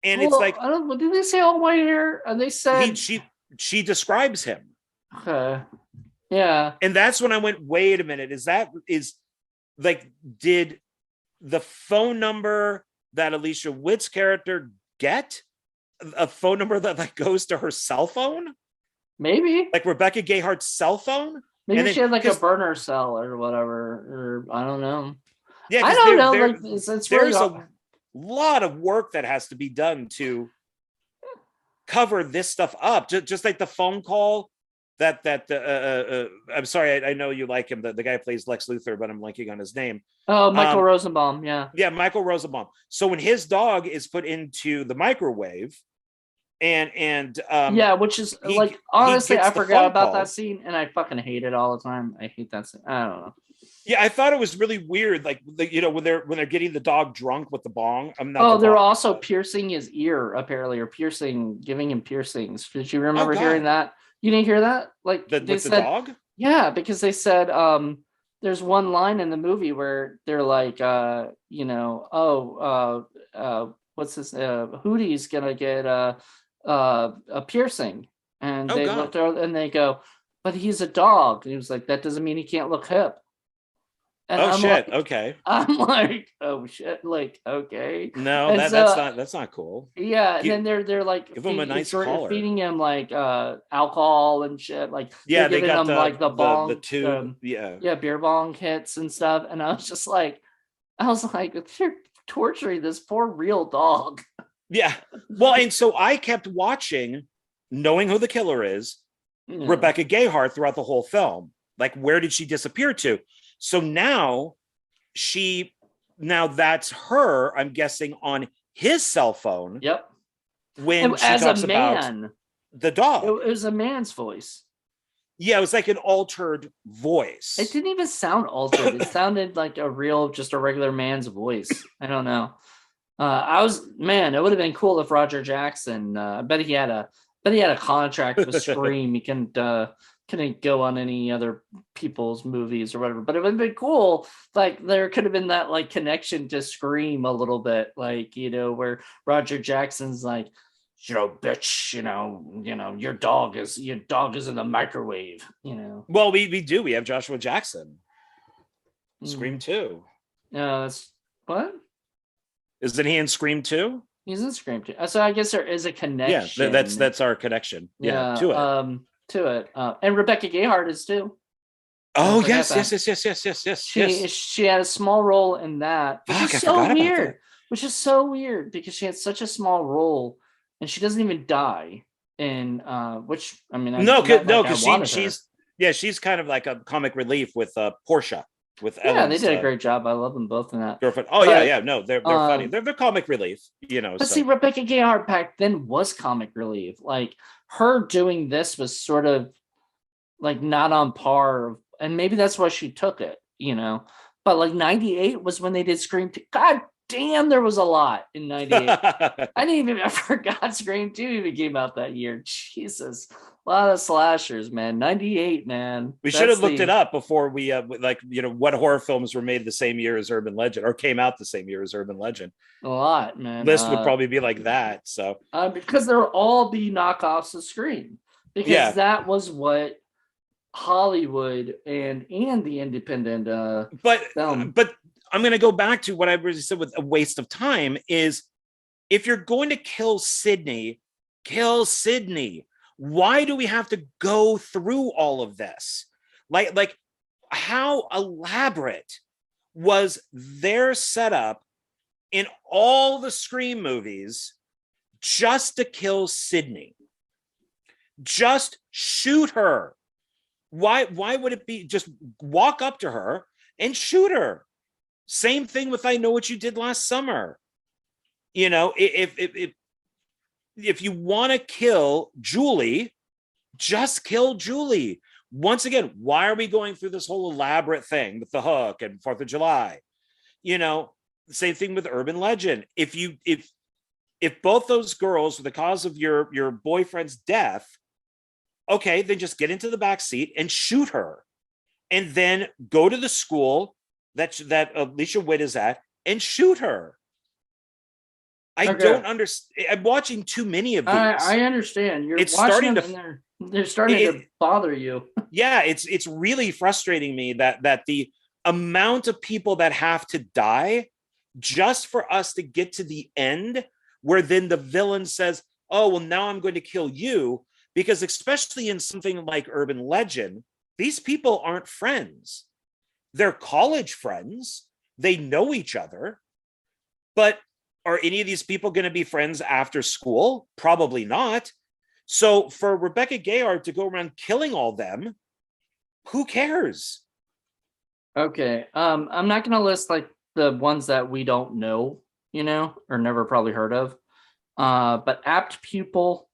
And it's Well, like, I don't. Did they say all white hair? And they he said, she describes him. okay, yeah, And that's when I went, wait a minute, is like, did the phone number that Alicia Witt's character get a phone number that like goes to her cell phone, maybe. like Rebecca Gayhart's cell phone? Maybe And then she had like a burner cell or whatever, or I don't know. yeah, I because don't know. Like it's really there's hard. a lot of work that has to be done to cover this stuff up. Just like the phone call I'm sorry, I know you like him, the guy who plays Lex Luthor, but I'm blanking on his name. Oh, Michael Rosenbaum. Yeah. Yeah, Michael Rosenbaum. So when his dog is put into the microwave, and Yeah, which is like he honestly, gets I the forgot phone about that call. scene, and I fucking hate it all the time. I hate that scene. I don't know. Yeah, I thought it was really weird, like when they're getting the dog drunk with the bong. I'm not Oh, the they're bong. also piercing his ear, apparently, or giving him piercings. Did you Oh remember hearing God, that? You didn't hear that? Like they with the said, dog. yeah, because they said there's one line in the movie where they're like what's this Hootie's gonna get a piercing, and Oh they God. looked out and they go, but he's a dog. And he was like, that doesn't mean he can't look hip. And Oh shit. Okay. I'm like, oh shit, like okay. No, And that's not cool. yeah, and then they're like Give him a nice collar. feeding him like alcohol and shit. Like they're Yeah, they giving got him like the the bong, tube. Yeah. yeah, beer bong hits and stuff. And I was like, you're torturing this poor real dog. Yeah. Well, and so I kept watching, knowing who the killer is, Yeah. Rebecca Gayheart, throughout the whole film. Like, where did she disappear to? So now that's her, I'm guessing, on his cell phone. Yep. When she As a talks about man, the dog. it was a man's voice. Yeah, it was like an altered voice. It didn't even sound altered. It sounded like just a regular man's voice. I don't know. It would have been cool if Roger Jackson, I bet he had a contract with Scream. He couldn't go on any other people's movies or whatever, but it would have been cool. Like there could have been that like connection to Scream a little bit, like, where Roger Jackson's like, bitch, your dog is in the microwave, Well, we have Joshua Jackson. Scream 2. That's what? Isn't he in Scream 2? He's in Scream 2. So I guess there is a connection. Yeah, that's our connection. Yeah, to it. To it. And Rebecca Gayheart is too. Oh yes. She had a small role in that, which is so weird. Which is so weird because she had such a small role, and she doesn't even die. In which I mean, because she's kind of like a comic relief with Portia. With Ellen's, they did a great job. I love them both in that. Girlfriend. Oh yeah. No, they're funny. They're comic relief, But see, Rebecca Gayheart back then was comic relief. Like her doing this was sort of like not on par, and maybe that's why she took it. But like 98 was when they did Scream 2. God damn, there was a lot in 98. I forgot Scream 2 even came out that year. Jesus. A lot of slashers, man. 98, man. We should That's have looked it the up before we what horror films were made the same year as Urban Legend or came out the same year as Urban Legend. a lot, man. List would probably be like that. So Because they'll all be knockoffs of Scream. Because yeah, that was what Hollywood and the independent but film. but I'm going to go back to what I really said with a waste of time is if you're going to kill Sydney, kill Sydney. Why do we have to go through all of this? Like how elaborate was their setup in all the Scream movies just to kill Sydney? Just shoot her. Why would it be just walk up to her and shoot her? Same thing with I Know What You Did Last Summer. You know, if you want to kill Julie, just kill Julie. Once again, why are we going through this whole elaborate thing with the hook and 4th of July? You know, same thing with Urban Legend. If both those girls were the cause of your boyfriend's death, okay, then just get into the back seat and shoot her, and then go to the school that Alicia Witt is at and shoot her. I don't understand. I'm watching too many of these. I understand. You're watching them and they're starting to bother you. Yeah, it's really frustrating me that the amount of people that have to die just for us to get to the end where then the villain says, oh, well, now I'm going to kill you. Because especially in something like Urban Legend, these people aren't friends. They're college friends. They know each other. But are any of these people going to be friends after school? Probably not. So for Rebecca Gayheart to go around killing all them, who cares? Okay. I'm not going to list like the ones that we don't know, or never probably heard of. But Apt Pupil,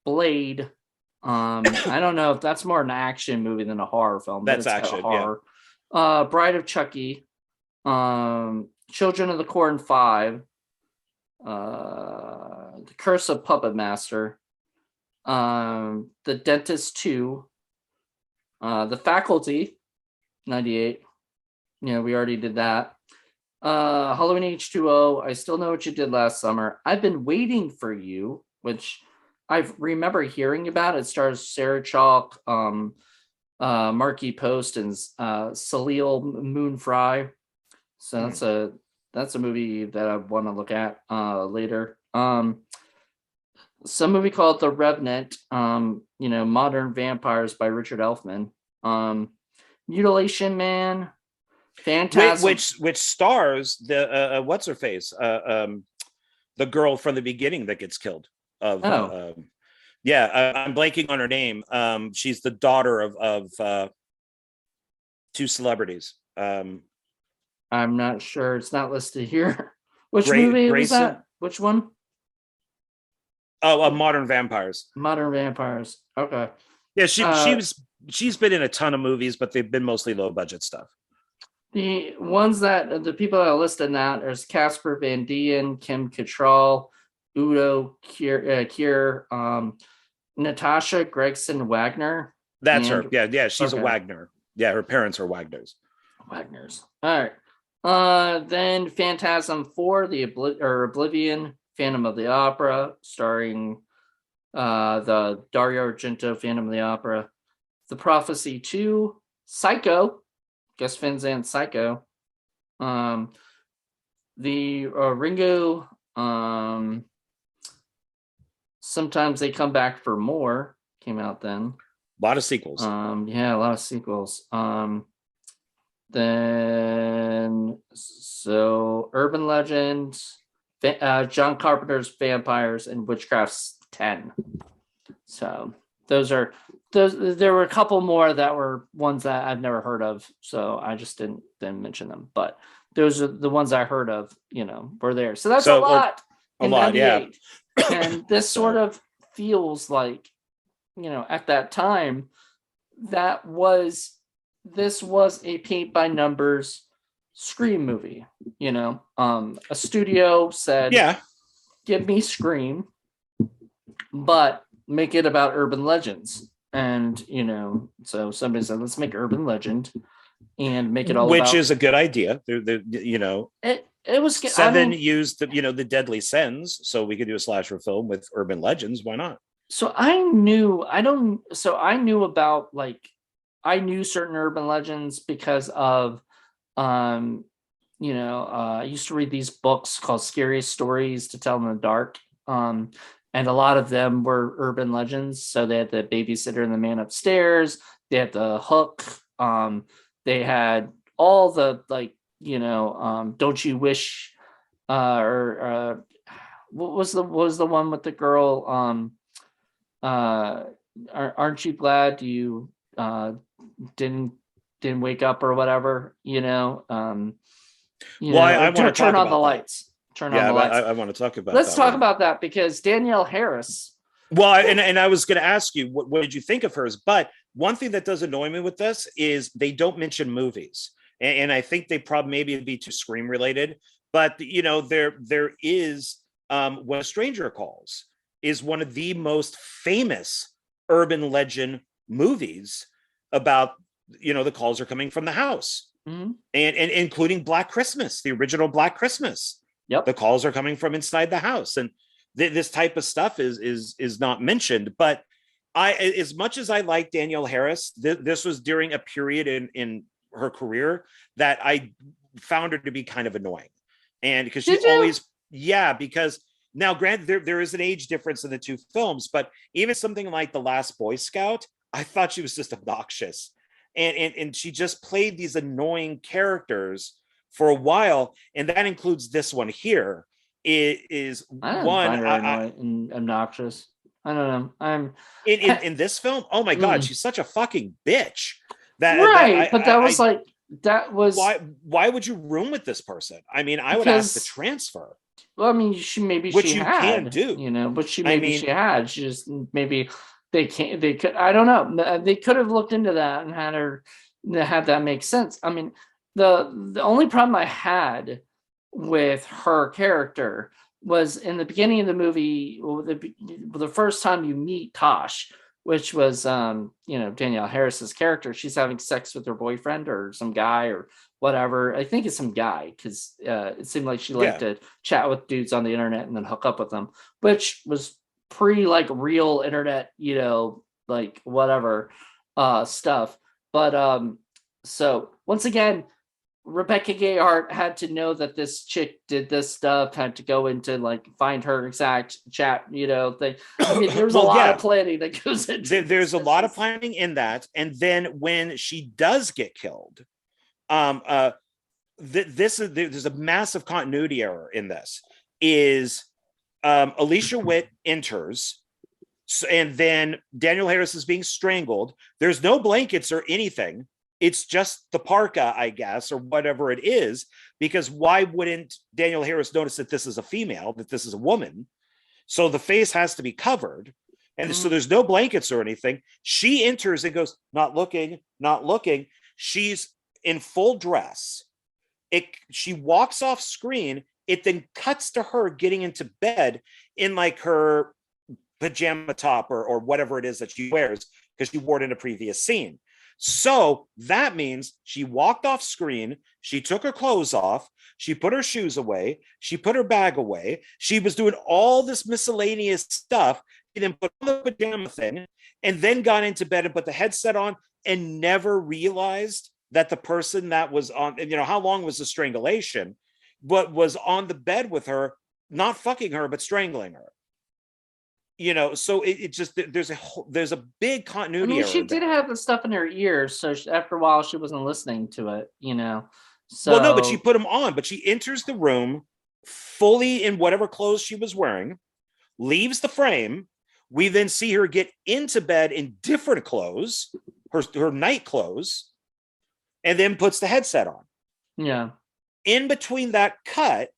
Blade. I don't know if that's more an action movie than a horror film. That's action, horror. Yeah. Bride of Chucky, Children of the Corn 5, The Curse of Puppet Master, The Dentist 2, The Faculty, 98. We already did that. Halloween H2O, I Still Know What You Did Last Summer. I've Been Waiting for You, which I remember hearing about. It stars Sarah Chalk, Marky Post, and Salil Moon Fry. So that's a movie that I want to look at later. Some movie called The Revenant. Modern Vampires by Richard Elfman. Mutilation Man. Phantasm. Which stars the what's her face? The girl from the beginning that gets killed. I'm blanking on her name. She's the daughter of two celebrities. I'm not sure. It's not listed here. Which movie was that? Which one? Oh, Modern Vampires. Modern Vampires. Okay. Yeah, she's been in a ton of movies, but they've been mostly low budget stuff. The ones the people that are listed now, there's Casper Van Dien, Kim Cattrall, Udo Kier, Natasha Gregson Wagner. That's her. Yeah, she's a Wagner. Yeah, her parents are Wagners. All right. Then Phantasm 4, Oblivion, Phantom of the Opera, starring the Dario Argento Phantom of the Opera. The Prophecy 2, Psycho, Gus Van Sant Psycho. The Ringo, Sometimes They Come Back for More came out then. A lot of sequels. A lot of sequels. Then Urban Legend, John Carpenter's Vampires, and Witchcraft's 10. So there were a couple more that were ones that I've never heard of, so I just didn't mention them. But those are the ones I heard of, were there. So that's a lot. A lot, yeah. And this sort of feels like, at that time, this was a paint by numbers Scream movie. A studio said, Yeah. "Give me Scream, but make it about urban legends." And so somebody said, "Let's make urban legend and make it all Which about is a good idea. There, it." It was, I Seven mean, used the deadly sins, so we could do a slasher film with urban legends. Why not? so I knew I don't so I knew about, like, I knew certain urban legends because of um I used to read these books called Scariest Stories to Tell in the Dark. And a lot of them were urban legends. So they had the babysitter and the man upstairs, they had the hook, they had all the, like, don't you wish, or what was the one with the girl, uh aren't you glad you didn't didn't wake up or whatever, Well, I want to turn talk on the about that. lights, turn on Yeah, the lights. I want to talk about Let's that talk one. about that, because Danielle Harris. Well, and I was going to ask you, what did you think of hers? But one thing that does annoy me with this is they don't mention movies, and I think they probably maybe be too Scream related. But there is When a Stranger Calls is one of the most famous urban legend movies about the calls are coming from the house, Mm-hmm. and including Black Christmas, the original Black Christmas. Yep. The calls are coming from inside the house, and this type of stuff is not mentioned. But as much as I like Danielle Harris, this was during a period in her career that I found her to be kind of annoying, and because she Did you? always, yeah, because now granted there is an age difference in the two films, but even something like The Last Boy Scout, I thought she was just obnoxious, and she just played these annoying characters for a while, and that includes this one here. It is I didn't one find her I annoying and obnoxious. I don't know. I'm in this film. Oh my god, mm, she's such a fucking bitch. That right, but that was I like, that was why would you room with this person? I mean, I would ask to because, transfer, well, I mean, she which you can had, do. but I she mean, had. She just, maybe they can't. They could. I don't know. They could have looked into that and had that make sense. I mean, the only problem I had with her character was in the beginning of the movie, the first time you meet Tosh, which was Danielle Harris's character. She's having sex with her boyfriend or some guy or whatever. I think it's some guy, because it seemed like she liked yeah, to chat with dudes on the internet and then hook up with them, which was pre, like, real internet, like whatever stuff. But so once again, Rebecca Gayheart had to know that this chick did this stuff, had to go into, like, find her exact chat, thing. I mean, there's a well, lot of yeah, planning that goes into there's this. a It's lot of just, planning in that, and then when she does get killed, um, uh, this is there's a massive continuity error in this. Is Alicia Witt enters, and then Daniel Harris is being strangled. There's no blankets or anything. It's just the parka, I guess, or whatever it is, because why wouldn't Daniel Harris notice that this is a female, that this is a woman? So the face has to be covered. And so mm, there's no blankets or anything. She enters and goes, not looking, not looking. She's in full dress. She walks off screen. It then cuts to her getting into bed in like her pajama top or whatever it is that she wears, because she wore it in a previous scene. So that means she walked off screen, she took her clothes off, she put her shoes away, she put her bag away, she was doing all this miscellaneous stuff. She then put on the pajama thing and then got into bed and put the headset on and never realized that the person that was on, how long was the strangulation, but was on the bed with her, not fucking her, but strangling her. So it just, there's a big I continuity mean, she error did there. have the stuff in her ears, so after a while, she wasn't listening to it. Well, no, but she So put them on, but she enters the room fully in whatever clothes she was wearing, leaves the frame. We then see her get into bed in different clothes, her night clothes, and then puts the headset on. yeah. In between that cut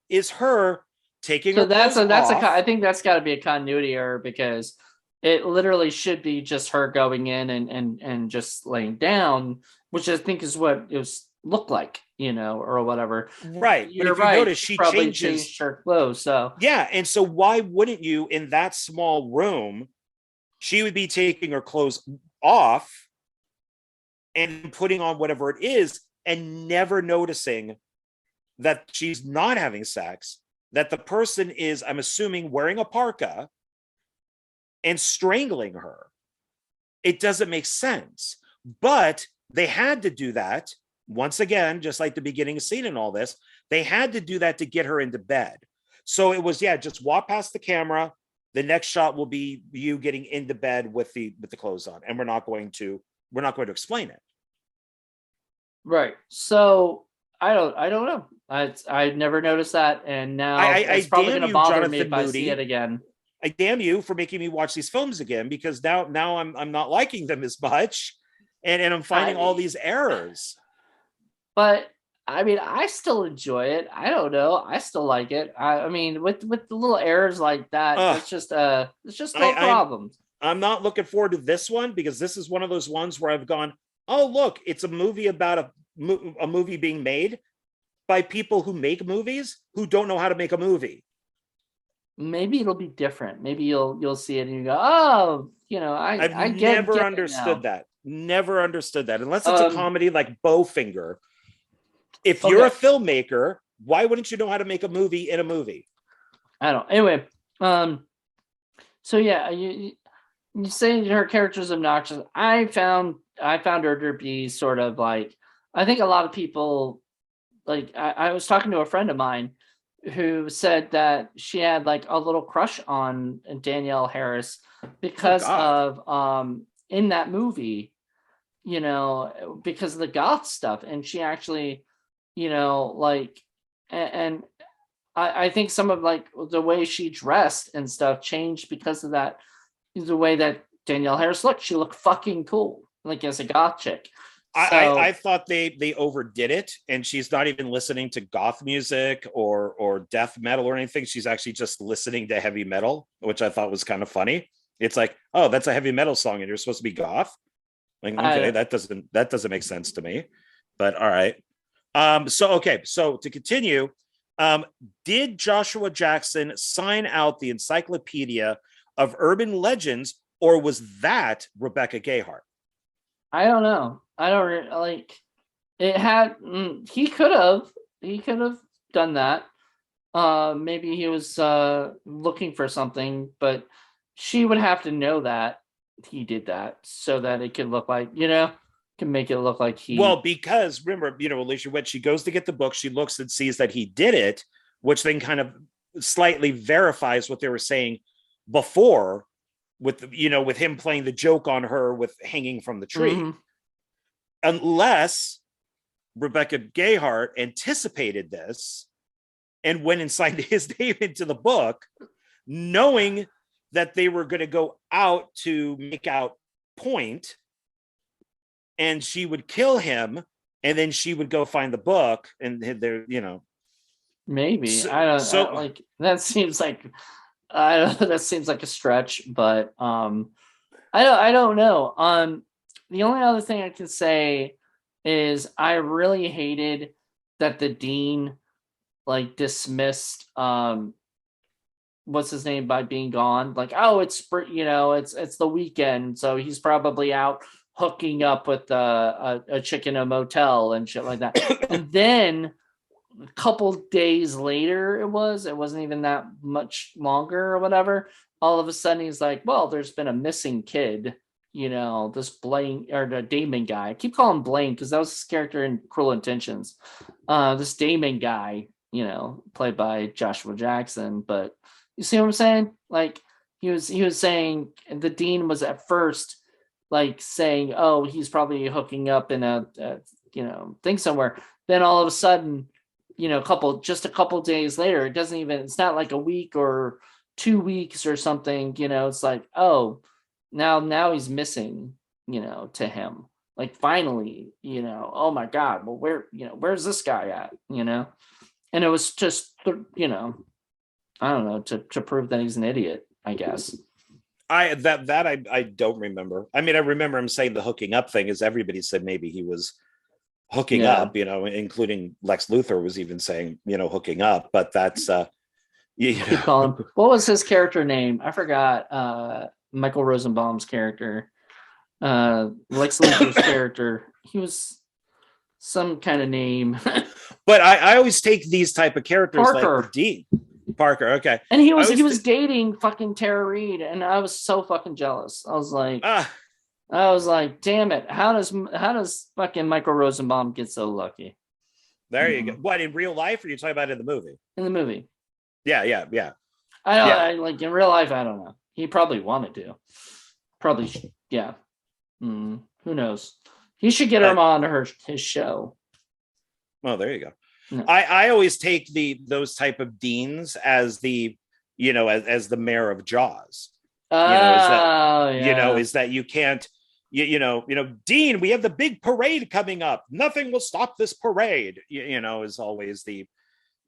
is her taking So her clothes I off. think that's got to be a continuity error, because it literally should be just her going in and just laying down, which I think is what it was looked like. or whatever. Right. But You're if you right. notice, She she probably changes. changed her clothes. So Yeah. And so why wouldn't you, in that small room, she would be taking her clothes off and putting on whatever it is and never noticing that she's not having sex, that the person is, I'm assuming, wearing a parka and strangling her. It doesn't make sense. But they had to do that once again, just like the beginning scene and all this. They had to do that to get her into bed. So it was, yeah, just walk past the camera. The next shot will be you getting into bed with the clothes on, and we're not going to explain it. right. So I don't know. I never noticed that, and now I it's probably damn going to you, bother me Jonathan if I see it Moody. again. I damn you for making me watch these films again, because now I'm not liking them as much, and I'm finding all I these errors. But I mean, I still enjoy it. I don't know. I still like it. I mean, with the little errors like that, Ugh, it's just little I'm problems. I'm not looking forward to this one, because this is one of those ones where I've gone, oh look, it's a movie about a movie being made by people who make movies who don't know how to make a movie. Maybe it'll be different. Maybe you'll see it and you go, oh, I I've I get never get it understood now. that. Never understood that. Unless it's a Um, comedy like Bowfinger. If you're a okay. filmmaker, why wouldn't you know how to make a movie in a movie? I don't. Anyway, so yeah, you say her character's obnoxious. I found her to be sort of like, I think a lot of people, like, I was talking to a friend of mine who said that she had like a little crush on Danielle Harris Oh because God. of in that movie, because of the goth stuff. And she actually, like, and I think some of like the way she dressed and stuff changed because of that. The way that Danielle Harris looked, she looked fucking cool, like as a goth chick. I So thought they overdid it, and she's not even listening to goth music or death metal or anything. She's actually just listening to heavy metal, which I thought was kind of funny. It's like, oh, that's a heavy metal song, and you're supposed to be goth. Like, okay, I that doesn't make sense to me. But all right. So okay, so to continue, um, did Joshua Jackson sign out the Encyclopedia of Urban Legends, or was that Rebecca Gayheart? I don't know. I don't like it had he could have done that. Maybe he was looking for something, but she would have to know that he did that so that it could look like, can make it look like Well, he because remember, Alicia, when she goes to get the book, she looks and sees that he did it, which then kind of slightly verifies what they were saying before, with with him playing the joke on her with hanging from the tree. Mhm. Unless Rebecca Gayheart anticipated this and went and signed his name into the book, knowing that they were going to go out to make out point, and she would kill him, and then she would go find the book, and there. Maybe. So, I don't so like that seems like I don't that seems like a stretch, but I don't know. The only other thing I can say is I really hated that the dean like dismissed what's his name by being gone. Like, oh, it's the weekend, so he's probably out hooking up with a chick in a motel and shit like that. And then a couple days later, it wasn't even that much longer or whatever. All of a sudden, he's like, well, there's been a missing kid. This Blaine or the Damon guy. I keep calling him Blaine because that was his character in Cruel Intentions. This Damon guy, played by Joshua Jackson. But you see what I'm saying? Like, he was saying the dean was at first like saying, oh, he's probably hooking up in a thing somewhere. Then all of a sudden, a couple days later, it's not like a week or 2 weeks or something, it's like, oh, now he's missing, to him. Like, finally, oh my God, well, where's this guy at, And it was just, I don't know, to prove that he's an idiot, I guess. I don't remember. I mean, I remember him saying the hooking up thing, as everybody said maybe he was hooking Yeah. up, including Lex Luthor was even saying, hooking up, but that's you Keep know calling him. What was his character name? I forgot. Michael Rosenbaum's character. Lex Luthor's character. He was some kind of name. but I always take these type of characters like the Parker. Dean Parker. Okay. And he I was he always was dating fucking Tara Reid, and I was so fucking jealous. I was like, damn it! How does fucking Michael Rosenbaum get so lucky? there you go. What, in real life, or are you talking about in the movie? In the movie, Yeah. I don't. Yeah. I, like in real life, I don't know. He probably wanted to. Probably, yeah. Who knows? He should get him on his show. Well, there you go. No. I always take those type of deans as the as the mayor of Jaws. Is that you can't Dean, we have the big parade coming up. Nothing will stop this parade. Is always the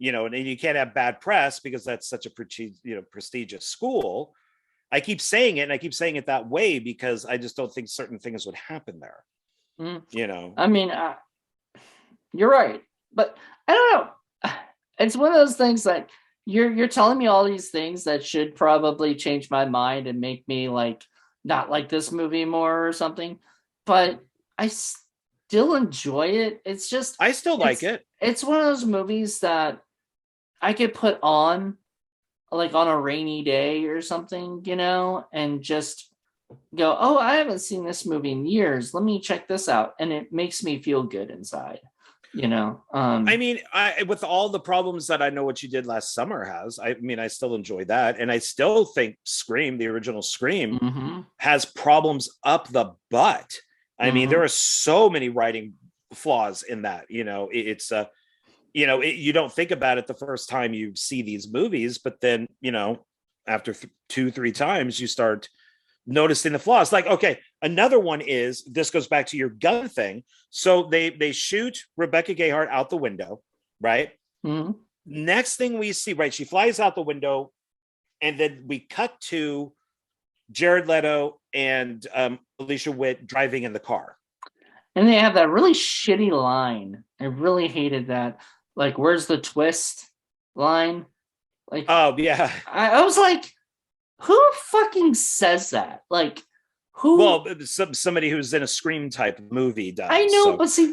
and you can't have bad press because that's such a prestigious school. I keep saying it, and I keep saying it that way because I just don't think certain things would happen there. I mean, you're right, but I don't know. It's one of those things that you're telling me all these things that should probably change my mind and make me like not like this movie more or something, but I still enjoy it. It's just I still like it. It's one of those movies that I could put on like on a rainy day or something, and just go, oh, I haven't seen this movie in years. Let me check this out. And it makes me feel good inside, I mean, with all the problems that I Know What You Did Last Summer has, I mean, I still enjoy that. And I still think Scream, the original Scream, has problems up the butt. I mean, there are so many writing flaws in that, it's you don't think about it the first time you see these movies, but then, after 2-3 times, you start noticing the flaws. Like, okay, another one is, this goes back to your gun thing. So they shoot Rebecca Gayheart out the window, right? Next thing we see, right, she flies out the window, and then we cut to Jared Leto and Alicia Witt driving in the car. And they have that really shitty line. I really hated that. Like, where's the twist line? Like, oh yeah, I was like, who fucking says that? Like, who? Well, somebody who's in a Scream type movie does. I know, but see,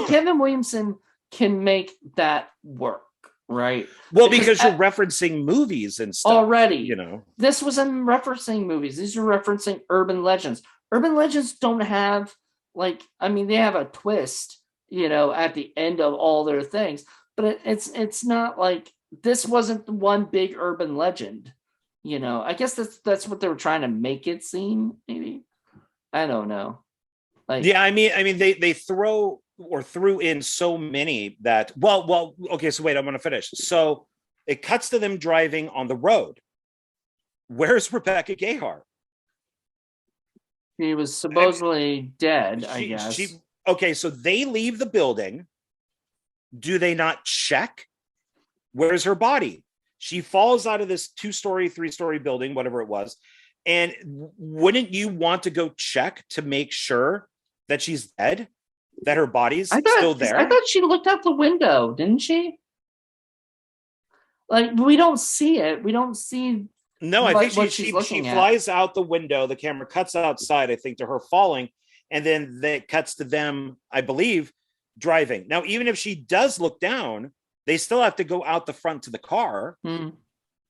Kevin Williamson can make that work, right? Well, because you're referencing movies and stuff already. This wasn't referencing movies. These are referencing urban legends. Urban legends don't have they have a twist, at the end of all their things, but it's not like this wasn't one big urban legend. I guess that's what they were trying to make it seem. Maybe, I don't know. Yeah, I mean, they threw in so many that. Well. Okay, so wait, I'm going to finish. So it cuts to them driving on the road. Where's Rebecca Gayheart? She was supposedly dead, I guess. Okay, so they leave the building. Do they not check? Where's her body? She falls out of this 2-story, 3-story building, whatever it was. And wouldn't you want to go check to make sure that she's dead? That her body's still there? I thought she looked out the window, didn't she? Like, we don't see it. We don't see. No, I think she flies out the window. The camera cuts outside, I think, to her falling. And then it cuts to them, I believe, driving. Now, even if she does look down, they still have to go out the front to the car.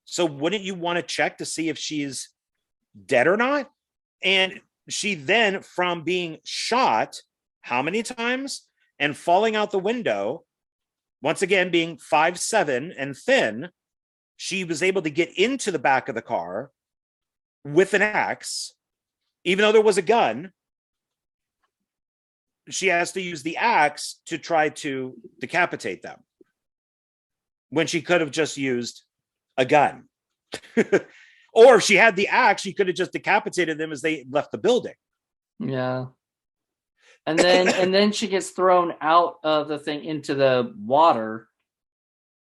So wouldn't you want to check to see if she's dead or not? And she then, from being shot how many times and falling out the window, once again being 5'7" and thin, she was able to get into the back of the car with an axe. Even though there was a gun, she has to use the axe to try to decapitate them, when she could have just used a gun. Or if she had the axe, she could have just decapitated them as they left the building. Yeah. And then she gets thrown out of the thing into the water.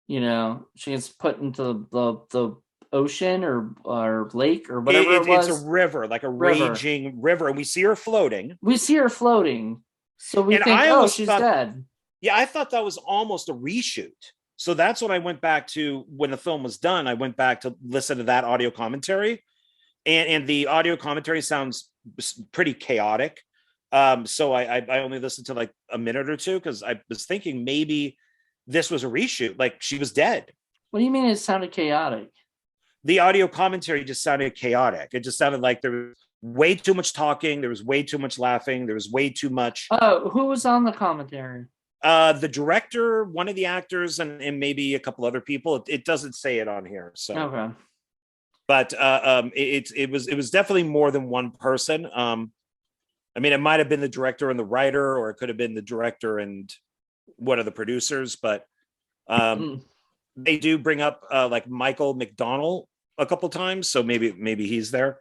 She gets put into the ocean or lake or whatever it was. It's a river, like a raging river. And we see her floating. So we think, she's dead. Yeah, I thought that was almost a reshoot. So that's what I went back to when the film was done. I went back to listen to that audio commentary, and the audio commentary sounds pretty chaotic. So I only listened to like a minute or two because I was thinking maybe this was a reshoot, like she was dead. What do you mean it sounded chaotic? The audio commentary just sounded chaotic. It just sounded like there was way too much talking, there was way too much laughing, there was way too much. Oh, who was on the commentary? The director, one of the actors, and maybe a couple other people. It doesn't say it on here, so. Okay. But it was definitely more than one person. I mean, it might have been the director and the writer, or it could have been the director and one of the producers. But Mm. they do bring up like Michael McDonald a couple times, so maybe he's there.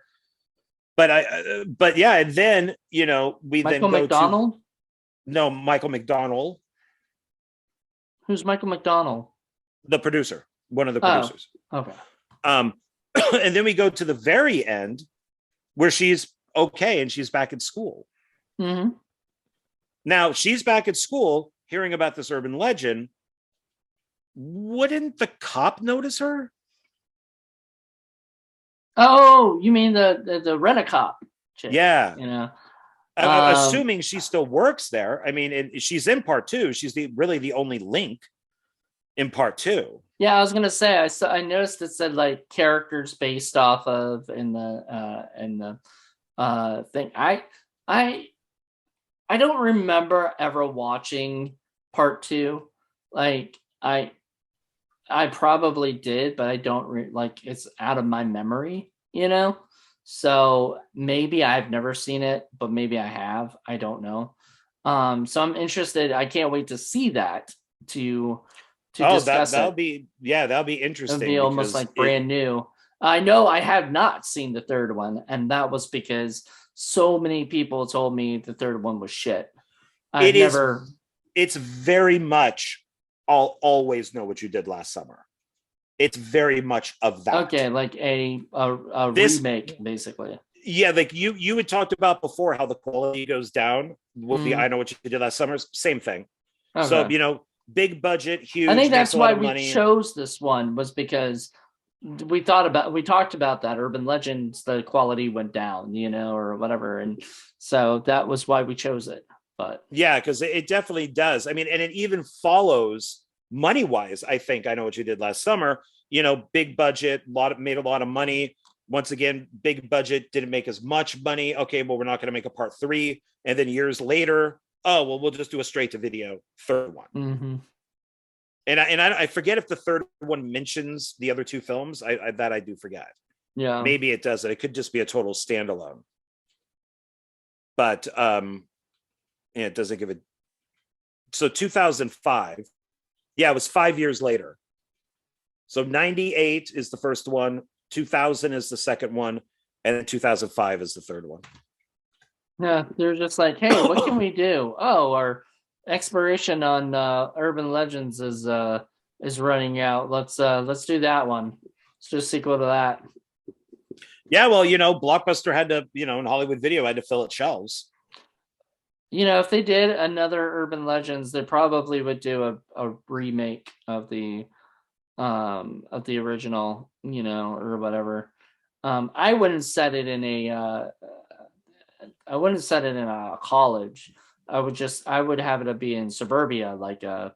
But yeah, and then we Michael then go McDonald? to no Michael McDonald, Who's Michael McDonald? the producer, one of the Oh, producers. okay. Um, and then we go to the very end where she's okay and she's back at school. Mm-hmm. Now she's back at school hearing about this urban legend. Wouldn't the cop notice her? Oh, you mean the rent-a-cop chick? Yeah. You know. Assuming she still works there. I mean, and she's in part two. She's really the only link in part two. Yeah, I was gonna say I noticed it said like characters based off of in the thing. I don't remember ever watching part two. Like I probably did, but I don't like it's out of my memory, you know? So maybe I've never seen it, but maybe I have. I don't know. So I'm interested. I can't wait to see that to discuss that'll it. be that'll be It'll interesting be almost because like brand new. I know I have not seen the third one, and that was because so many people told me the third one was shit. I've it is never. it's very much I'll always know what you did last summer. It's very much of that. Okay, like a This remake, basically. Yeah, like you had talked about before how the quality goes down with the Mm, I know what you did last summer. Same thing. So okay. big budget, I think huge, makes that's a lot why of we money. chose this one was because we talked about that urban legends, the quality went down, or whatever, and so that was why we chose it. But Yeah, because it definitely does. I mean, and it even follows money wise. I think I know what you did last summer. Big budget, made a lot of money. Once again, big budget, didn't make as much money. Okay, well, we're not going to make a part three. And then years later, oh well, we'll just do a straight to video third one. mm-hmm. And I forget if the third one mentions the other two films. I do forget. Yeah. Maybe it doesn't. It could just be a total standalone. But it doesn't give it. So 2005. Yeah, it was 5 years later. So 98 is the first one, 2000 is the second one, and then 2005 is the third one. Yeah, they're just like, hey, what can we do? Oh, our expiration on urban legends is running out. Let's do that one. Let's do a sequel to that. Yeah, well, Blockbuster had to, in Hollywood Video had to fill its shelves. If they did another urban legends, they probably would do a remake of the original, or whatever. I wouldn't set it in a college. I would have it be in suburbia, like a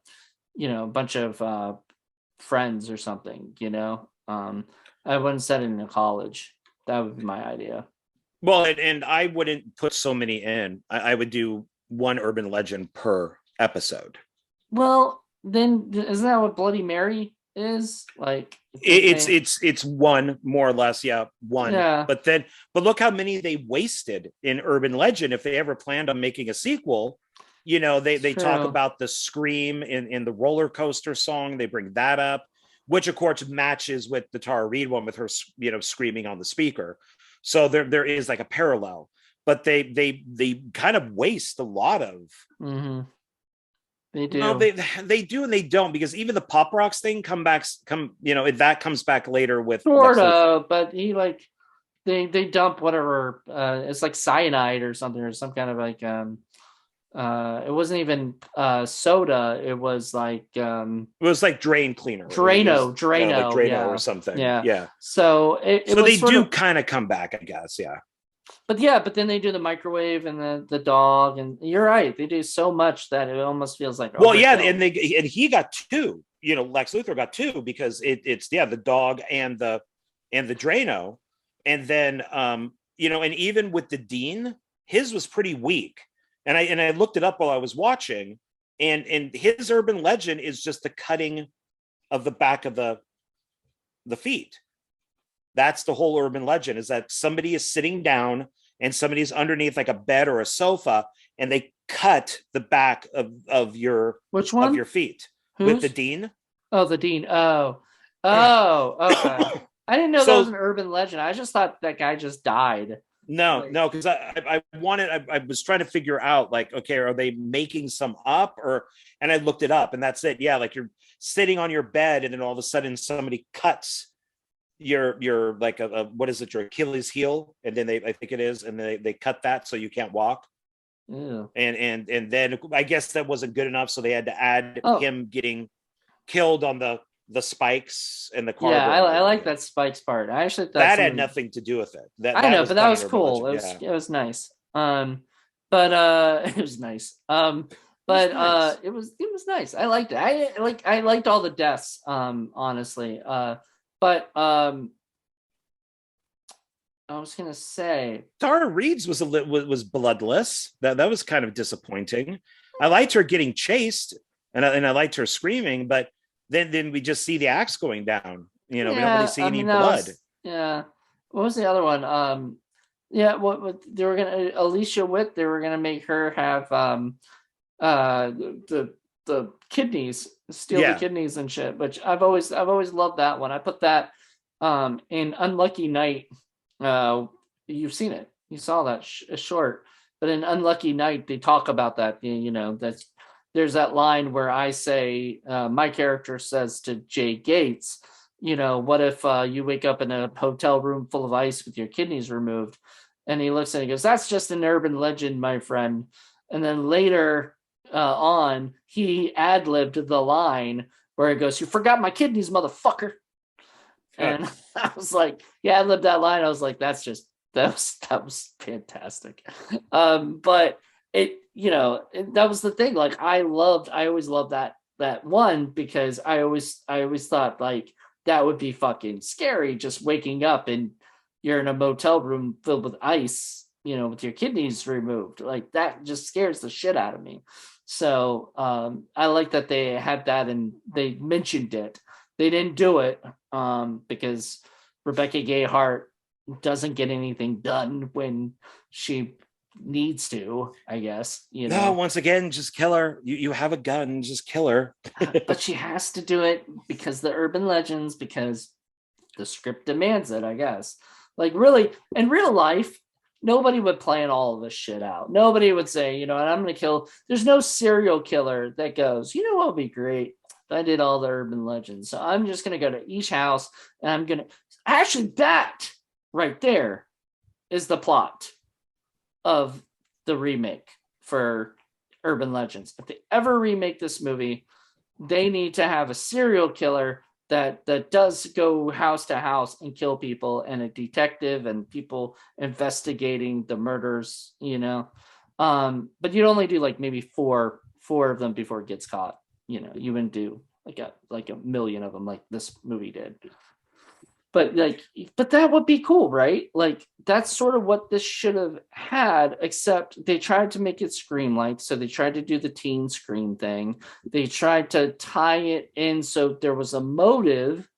bunch of friends or something. I wouldn't set it in a college. That would be my idea. Well, and I wouldn't put so many in. I would do one urban legend per episode. Well, then isn't that what Bloody Mary is like? It's one more or less, yeah, one. Yeah. But look how many they wasted in urban legend. If they ever planned on making a sequel, they talk about the scream in the roller coaster song. They bring that up, which of course matches with the Tara Reid one with her, screaming on the speaker. So there is like a parallel, but they kind of waste a lot of. Mm-hmm. They do. No, they do and they don't, because even the Pop Rocks thing that comes back later with sort of, but he they dump whatever it's like cyanide or something, or some kind of like It wasn't even soda. It was like It was like drain cleaner. It was like Drano, Drano or yeah, something. yeah. Yeah. So it So was they sort do of, kind of come back, I guess. Yeah. but yeah, but then they do the microwave and the dog, and you're right, they do so much that it almost feels like Well, yeah, overkill. and he got two. You know, Lex Luthor got two because it's the dog and the Drano, and then and even with the Dean, his was pretty weak. And I looked it up while I was watching, and his urban legend is just the cutting of the back of the feet. That's the whole urban legend, is that somebody is sitting down and somebody's underneath like a bed or a sofa, and they cut the back Which of one? your feet with the Who's? Dean. Oh, the Dean. Okay. I didn't know that was So an urban legend. I just thought that guy just died. no, Like, no, because I was trying to figure out, like, okay, are they making some up, or, and I looked it up, and that's it. Yeah, like you're sitting on your bed, and then all of a sudden somebody cuts your like a what is it, your Achilles heel, and then I think it is, and they cut that so you can't walk. ew. And then I guess that wasn't good enough, so they had to add Oh, him getting killed on the spikes and the car yeah. burning I like around it. that Spikes part. I actually thought That had somebody. nothing to do with it. That I that know, was but that kind of was an urban cool. legend. Yeah, It was nice. But it was nice. it was But nice. it was nice. I liked it. I liked all the deaths. Honestly. But I was gonna say, Tara Reed's was bloodless. That was kind of disappointing. I liked her getting chased, and I liked her screaming, but then we just see the axe going down. We don't really yeah. see I any mean, that blood. was yeah. What was the other one? Yeah. What they were gonna Alicia Witt? They were gonna make her have the kidneys, steal the Yeah, kidneys and shit. Which I've always loved that one. I put that in Unlucky Night. Uh, you've seen it. You saw that short. But in Unlucky Night, they talk about that. That's there's that line where I say, my character says to Jay Gates, what if you wake up in a hotel room full of ice with your kidneys removed? And he looks and he goes, that's just an urban legend, my friend. And then later on, he ad libbed the line where he goes, you forgot my kidneys, motherfucker. And I was like, yeah, I lived that line. I was like, that was fantastic. But that was the thing. Like I always loved that one because I always thought like that would be fucking scary, just waking up and you're in a motel room filled with ice, with your kidneys removed. Like that just scares the shit out of me. So I like that they had that and they mentioned it. They didn't do it because Rebecca Gayheart doesn't get anything done when she needs to, I guess, no, once again, just kill her. You have a gun, just kill her. but she has to do it because the urban legends, because the script demands it, I guess. Like, really, in real life, nobody would plan all of this shit out. Nobody would say, and I'm going to kill. There's no serial killer that goes, what would be great? I did all the urban legends. So I'm just going to go to each house and I'm going to. Actually, that right there is the plot of the remake for Urban Legends. If they ever remake this movie, they need to have a serial killer that does go house to house and kill people, and a detective and people investigating the murders. But you'd only do like maybe four of them before it gets caught. You wouldn't do like a million of them like this movie did. But that would be cool, right? Like that's sort of what this should have had, except they tried to make it Scream like. So they tried to do the teen Scream thing. They tried to tie it in so there was a motive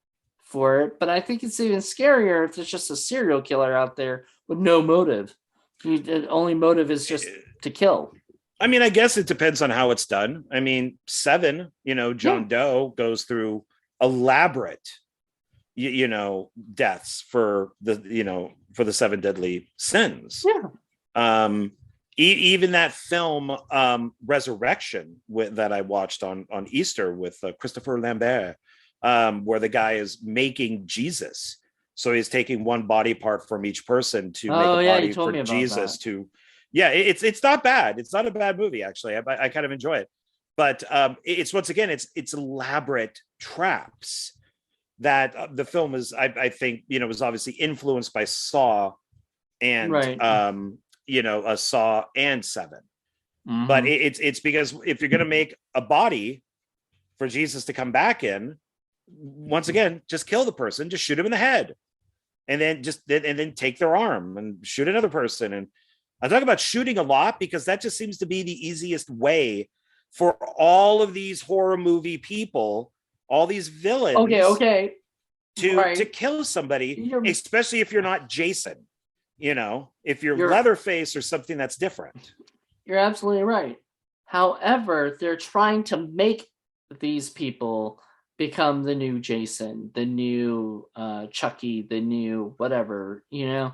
for it. But I think it's even scarier if there's just a serial killer out there with no motive. The only motive is just to kill. I mean, I guess it depends on how it's done. I mean, Seven, Yeah, Joan Doe goes through elaborate deaths for the seven deadly sins. yeah. Even that film Resurrection that I watched on Easter with Christopher Lambert, where the guy is making Jesus. So he's taking one body part from each person to make a Oh yeah, you body told for me about that. Jesus to Yeah, it's not bad. It's not a bad movie actually. I kind of enjoy it, but it's once again it's elaborate traps that the film is. I think was obviously influenced by Saw and Right. a Saw and Seven. But Hmm. it's because if you're going to make a body for Jesus to come back in, once again, just kill the person, just shoot him in the head, and then take their arm and shoot another person. And I talk about shooting a lot because that just seems to be the easiest way for all of these horror movie people, all these Okay. villains, Okay. to Right. kill somebody, You're especially if you're not Jason. If you're you're Leatherface or something that's different. you're absolutely right. However, they're trying to make these people become the new Jason, the new Chucky, the new whatever, the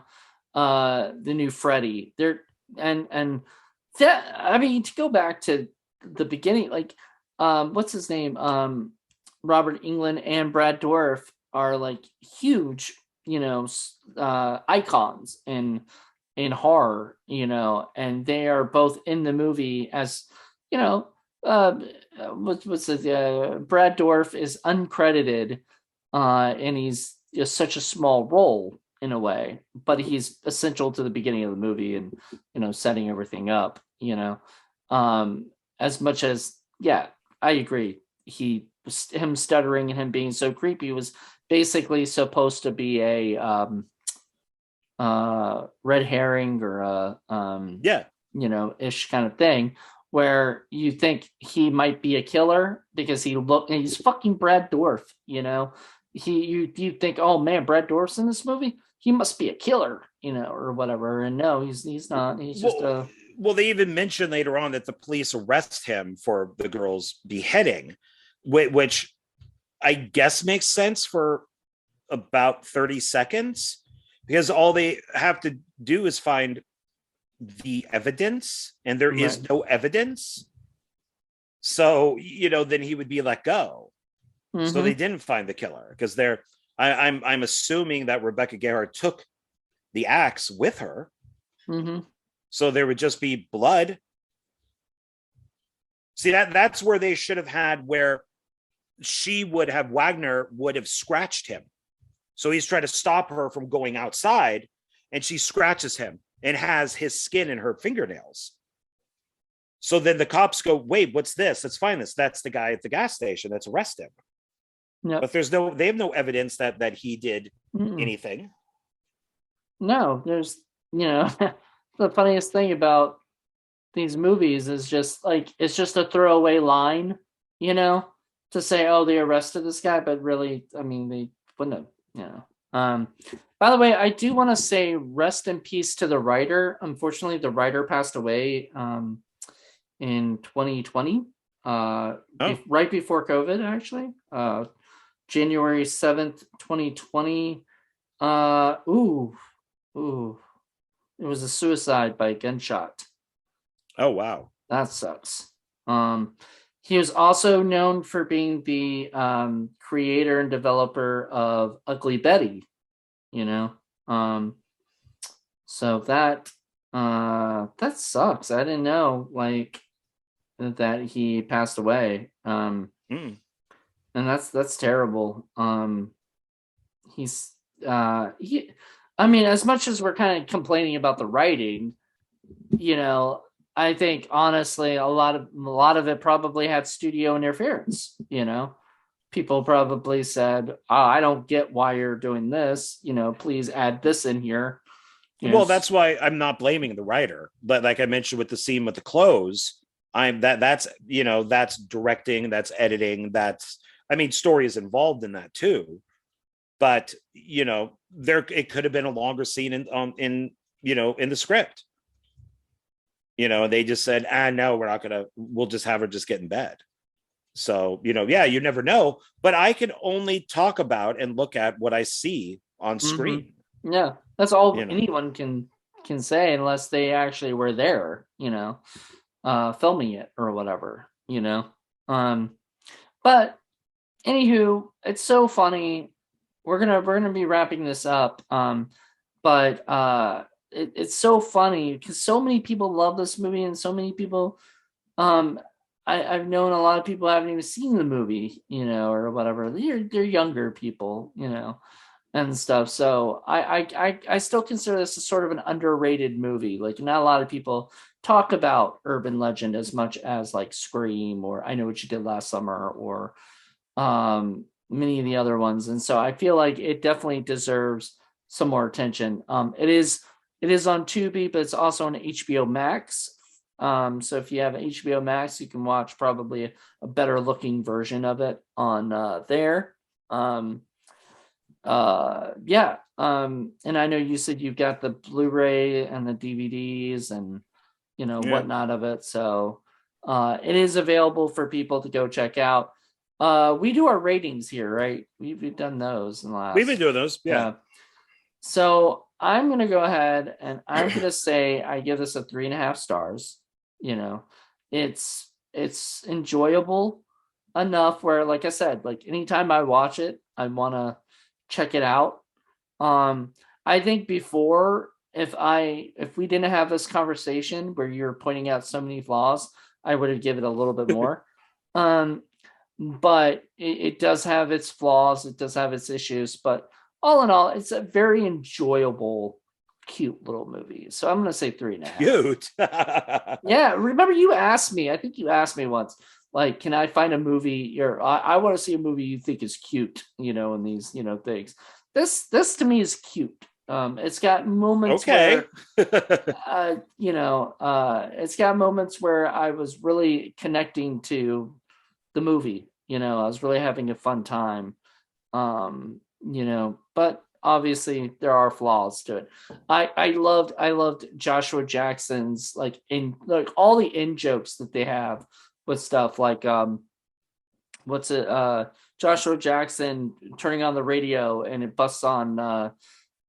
new Freddy. They're and that, I mean, to go back to the beginning, like what's his name? Robert England and Brad Dourif are like huge, icons in horror, and they are both in the movie as, you know, uh, what's it? Brad Dourif is uncredited, and he's just such a small role in a way, but he's essential to the beginning of the movie and setting everything up. As much as yeah, I agree. Him stuttering and him being so creepy was basically supposed to be a red herring or a Yeah. ish kind of thing where you think he might be a killer because he's fucking Brad Dourif, you think, oh man, Brad Dourif's in this movie, he must be a killer, or whatever. And no, he's not. He's just well, a well, they even mention later on that the police arrest him for the girl's beheading, which I guess makes sense for about 30 seconds because all they have to do is find the evidence, and there right. is no evidence. So, then he would be let go. So they Mm-hmm. didn't find the killer because I'm assuming that Rebecca Garrett took the axe with her. Mm-hmm. So there would just be blood. See, that's where they should have had where Wagner would have scratched him. So he's trying to stop her from going outside, and she scratches him and has his skin in her fingernails. So then the cops go, wait, what's this? Let's find this. That's the guy at the gas station. Let's arrest him. Yep. But they have no evidence that he did Mm-mm. anything. No, there's, the funniest thing about these movies is just like it's just a throwaway line, to say, oh, they arrested this guy, but really, I mean, they wouldn't have, by the way, I do want to say rest in peace to the writer. Unfortunately, the writer passed away in 2020, Oh, right before COVID, actually. January 7th, 2020. Ooh, it was a suicide by gunshot. oh wow. That sucks. Um, he was also known for being the creator and developer of Ugly Betty, you know. Um, so that sucks. I didn't know like that he passed away. Mm. And that's terrible. He's he I mean, as much as we're kind of complaining about the writing, you know, I think honestly a lot of it probably had studio interference, People probably said, "Oh, I don't get why you're doing this, please add this in here." Well, that's why I'm not blaming the writer. But like I mentioned with the scene with the clothes, that's directing, that's editing, story is involved in that too. But there it could have been a longer scene in the script. They just said, no, we'll just have her just get in bed. So, yeah, you never know. But I can only talk about and look at what I see on screen. Yeah, that's all You know, anyone can say unless they actually were there, filming it or whatever, Um, but anywho, it's so funny. We're gonna be wrapping this up. But it's so funny because so many people love this movie, and so many people, um, I've known a lot of people haven't even seen the movie, or whatever. They're younger people, and stuff. So I still consider this a sort of an underrated movie. Like, not a lot of people talk about Urban Legend as much as like Scream or I Know What You Did Last Summer or many of the other ones. And so I feel like it definitely deserves some more attention. It is on Tubi, but it's also on HBO Max. So if you have HBO Max, you can watch probably a better looking version of it on there. Yeah. And I know you said you've got the Blu-ray and the DVDs and Yeah. whatnot of it. So it is available for people to go check out. We do our ratings here, right? We've done those in the We've been last. doing those. Yeah. Yeah. So I'm gonna go ahead and I'm gonna say I give this a 3.5 stars. You know, it's enjoyable enough where, like I said, like anytime I watch it, I want to check it out. Um, I think before, if we didn't have this conversation where you're pointing out so many flaws, I would have given it a little bit more. Um, but it does have its flaws, it does have its issues, but all in all, it's a very enjoyable, cute little movie. So I'm gonna say 3.5. Cute. Yeah, remember you asked me, I think you asked me once, like, can I find a movie or I want to see a movie you think is cute, and these, things. This to me is cute. It's got moments Okay. where it's got moments where I was really connecting to the movie. I was really having a fun time. But obviously there are flaws to it. I loved Joshua Jackson's like all the in jokes that they have with stuff like what's it Joshua Jackson turning on the radio and it busts on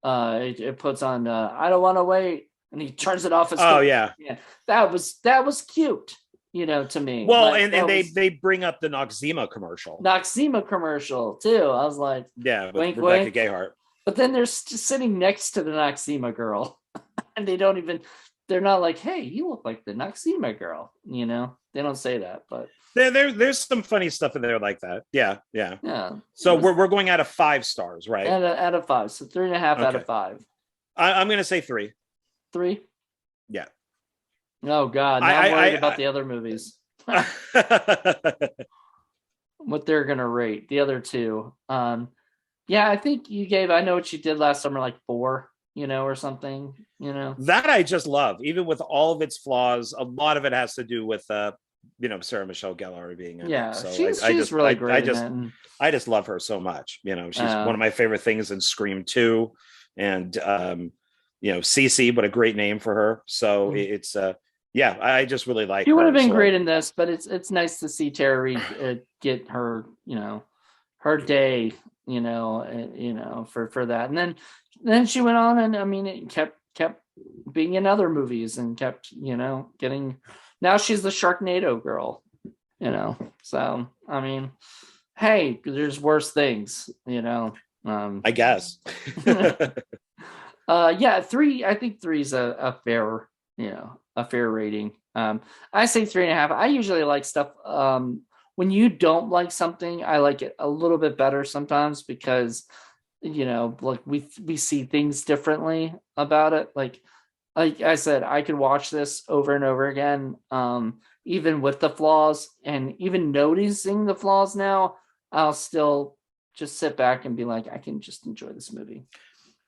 it puts on I don't want to wait and he turns it off as Oh quick. yeah. Yeah, that was cute, to me. Well, Like, and that they was they bring up the Noxzema commercial. Noxzema commercial too. I was like, Yeah, with wink, Rebecca wink. Gayheart. But then they're sitting next to the Noxzema girl, and they're not like, hey, you look like the Noxzema girl. They don't say that, but There's some funny stuff in there like that. Yeah, yeah. yeah, it So was we're going out of 5 stars, right? out of five, so 3.5 out of Okay. five. I'm gonna say 3. Three. Yeah. Oh God, now I'm worried about the other movies. What they're gonna rate the other two. Yeah, I think you gave I Know What You Did Last Summer like 4, or something. That I just love, even with all of its flaws. A lot of it has to do with Sarah Michelle Gellar being in it. Yeah, So she's really great in it. And, I just love her so much. She's one uh, of my favorite things in Scream 2. And Cece, what a great name for her. So it's yeah, I just really like she would have her. been So great in this, but it's nice to see Tara Reid get her her day for that, and then she went on, and I mean it kept being in other movies and kept getting. Now she's the Sharknado girl, so I mean, hey, there's worse things. I guess. Yeah, 3. I think 3 is a fair, a fair rating. I say 3.5. I usually like stuff. When you don't like something, I like it a little bit better sometimes because, like we see things differently about it. Like I said, I could watch this over and over again, even with the flaws, and even noticing the flaws now, I'll still just sit back and be like, I can just enjoy this movie.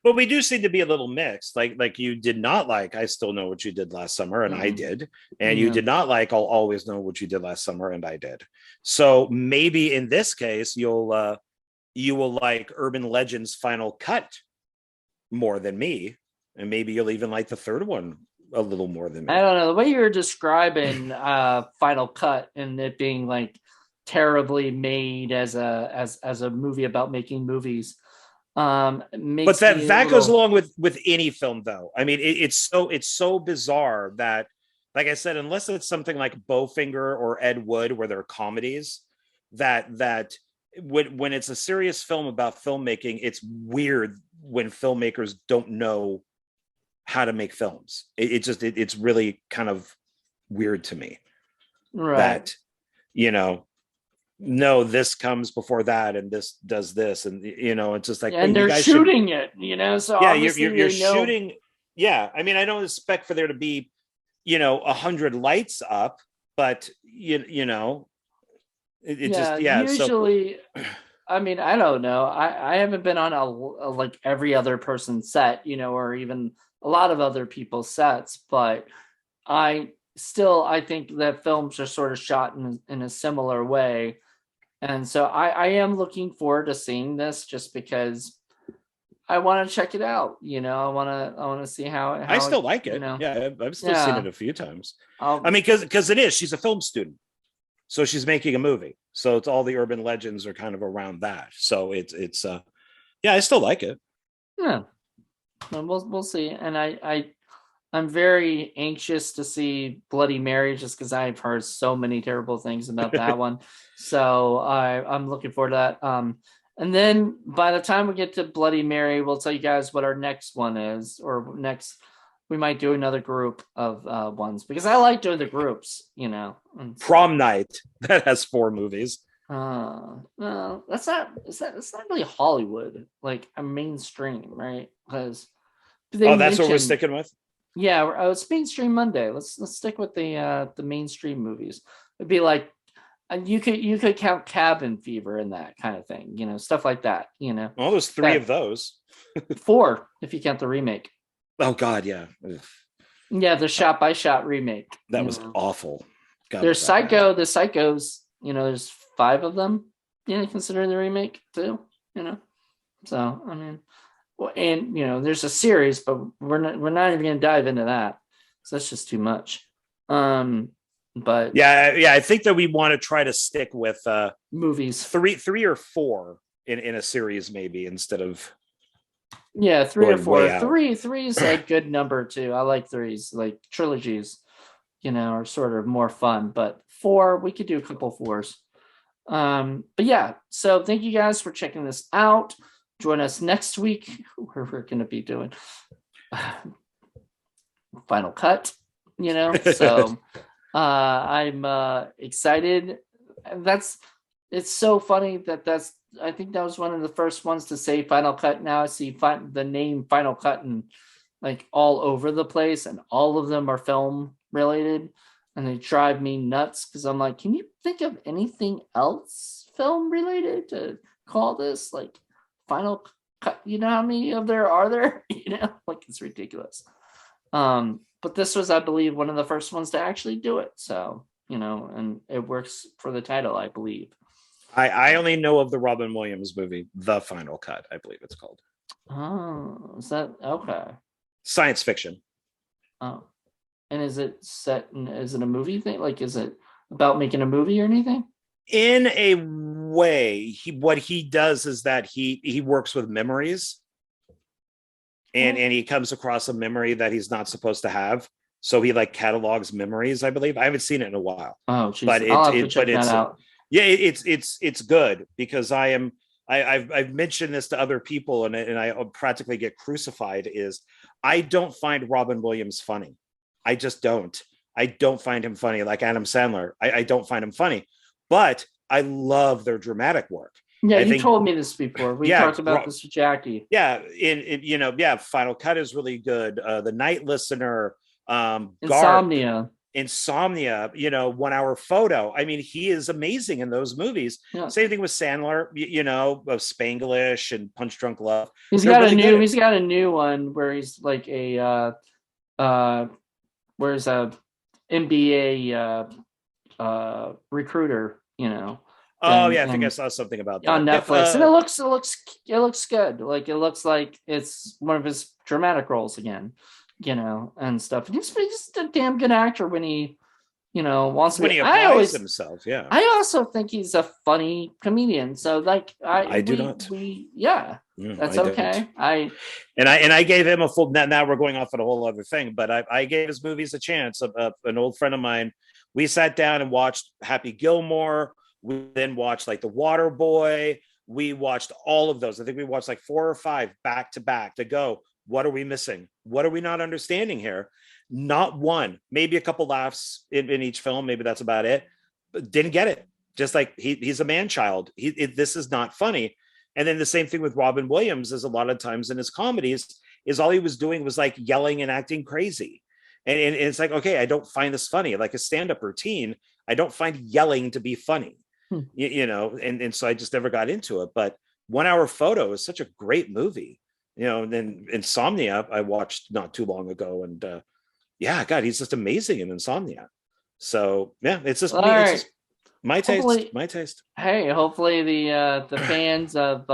But we do seem to be a little mixed. Like you did not like I Still Know What You Did Last Summer, and I did. And you Yeah. did not like I'll Always Know What You Did Last Summer, and I did. So maybe in this case, you will like Urban Legend's Final Cut more than me. And maybe you'll even like the third one a little more than me. I don't know. The way you're describing Final Cut and it being like terribly made as a movie about making movies, But makes me that goes along with any film, though. I mean, it's so bizarre that, like I said, unless it's something like Bowfinger or Ed Wood, where they're comedies, that when it's a serious film about filmmaking, it's weird when filmmakers don't know how to make films. It's really kind of weird to me Right. that, you know, no, this comes before that and this does this, and you know, it's just like, And wait, you they're guys should, shooting it, you know, so yeah, obviously you're they know. shooting. Yeah, I mean, I don't expect for there to be, you know, 100 lights up, but you know, it Yeah, just, yeah. So usually, I mean, I don't know. I haven't been on a like every other person's set, you know, or even a lot of other people's sets, but I think that films are sort of shot in a similar way. And so I am looking forward to seeing this just because I want to check it out, you know. I want to see I how it, still like you it. know. Yeah, I've still seen it Yeah. a few times. I I'll mean, because it is, she's a film student, so she's making a movie. So it's all the urban legends are kind of around that. So it's yeah, I still like it. yeah. We'll see. And I'm very anxious to see Bloody Mary just because I've heard so many terrible things about that one. So I'm looking forward to that. And then by the time we get to Bloody Mary, we'll tell you guys what our next one is, or next we might do another group of ones because I like doing the groups, you know. And so, Prom Night, that has 4 movies. no, that's not really Hollywood, like a mainstream, right? Because they Oh, that's what we're mentioned. sticking with. Yeah, it's mainstream Monday. Let's stick with the mainstream movies. It'd be like you could count Cabin Fever in that kind of thing, you know, stuff like that, you know. Well, there's 3 That of those. 4 if you count the remake. Oh God, yeah. Ugh. Yeah, the shot by shot remake. That You was know, awful. God, there's was that bad. The Psychos. You know, there's 5 of them. You know, considering the remake too. You know, so I mean, well, and you know, there's a series, but we're not even gonna dive into that. So that's just too much. But Yeah, I think that we want to try to stick with movies. three or 4 in a series, maybe, instead of Yeah, 3 or going way 4. out. Three is a good number too. I like threes, like trilogies, you know, are sort of more fun. But 4, we could do a couple 4s. But yeah, so thank you guys for checking this out. Join us next week where we're gonna be doing Final Cut, you know. So I'm excited. That's it's so funny that's I think that was one of the first ones to say Final Cut. Now I see the name Final Cut and like all over the place, and all of them are film related, and they drive me nuts because I'm like, can you think of anything else film related to call this like Final Cut? You know how many of there are there? You know, like it's ridiculous. But this was, I believe, one of the first ones to actually do it. So, you know, and it works for the title, I believe. I only know of the Robin Williams movie, The Final Cut, I believe it's called. Oh, is that okay? Science fiction. Oh, and is it set in, is it a movie thing? Like, is it about making a movie or anything? In a way, what he does is that he works with memories, and he comes across a memory that he's not supposed to have. So he like catalogs memories, I believe. I haven't seen it in a while, Oh, but jeez, I'll have to check that out. yeah, it's good because I've mentioned this to other people, and I practically get crucified. Is I don't find Robin Williams funny. I just don't. I don't find him funny like Adam Sandler. I don't find him funny, but I love their dramatic work. Yeah, I you think, told me this before. We yeah, talked about this with Jackie. yeah, in you know, yeah, Final Cut is really good. The Night Listener, Garp, Insomnia. Insomnia, you know, 1 Hour Photo. I mean, he is amazing in those movies. Yeah. Same thing with Sandler, you know, of Spanglish and Punch Drunk Love. He's They're got really a good new at, he's got a new one where he's like uh where's a NBA recruiter, you know, oh thing yeah, I think I and saw something about on that. If Netflix. And it looks good. Like it looks like it's one of his dramatic roles again, you know, and stuff. And he's just a damn good actor when he, you know, wants to when be. he applies himself, yeah. I also think he's a funny comedian. So like I do not. we yeah, that's I don't. okay. I And I gave him a full. Now we're going off on a whole other thing, but I gave his movies a chance. An old friend of mine, we sat down and watched Happy Gilmore. We then watched like The Water Boy. We watched all of those. I think we watched like 4 or 5 back to back to go. What are we missing? What are we not understanding here? Not one, maybe a couple laughs in each film. Maybe that's about it. But didn't get it. Just like he's a man child. This is not funny. And then the same thing with Robin Williams is a lot of times in his comedies is all he was doing was like yelling and acting crazy. And it's like, okay, I don't find this funny. Like a stand-up routine, I don't find yelling to be funny, and so I just never got into it. But 1 Hour Photo is such a great movie, and then Insomnia I watched not too long ago. And yeah, God, he's just amazing in Insomnia. So yeah, it's just All me. It's right. just my taste. My taste. Hey, hopefully the fans of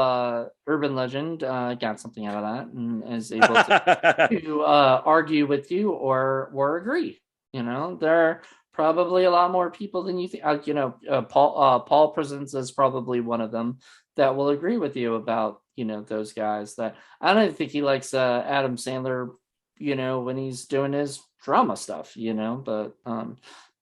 Urban Legend got something out of that and is able to argue with you or agree. There are probably a lot more people than you think. Paul Presents is probably one of them that will agree with you about those guys. That I don't think he likes Adam Sandler. When he's doing his drama stuff. But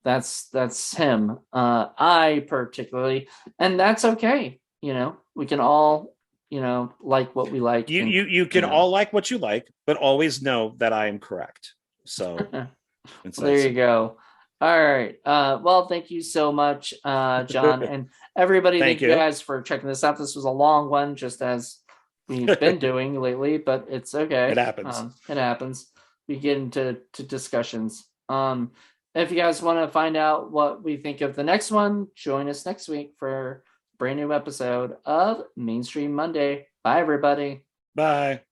that's him. I particularly, and that's okay. We can all like what we like. You can all like what you like, but always know that I am correct. So well, there you go. All right. Well, thank you so much, John, and everybody. Thank you guys for checking this out. This was a long one, just as we've been doing lately, but it's okay. It happens. It happens. We get into discussions. If you guys want to find out what we think of the next one, join us next week for a brand new episode of Mainstream Monday. Bye, everybody. Bye.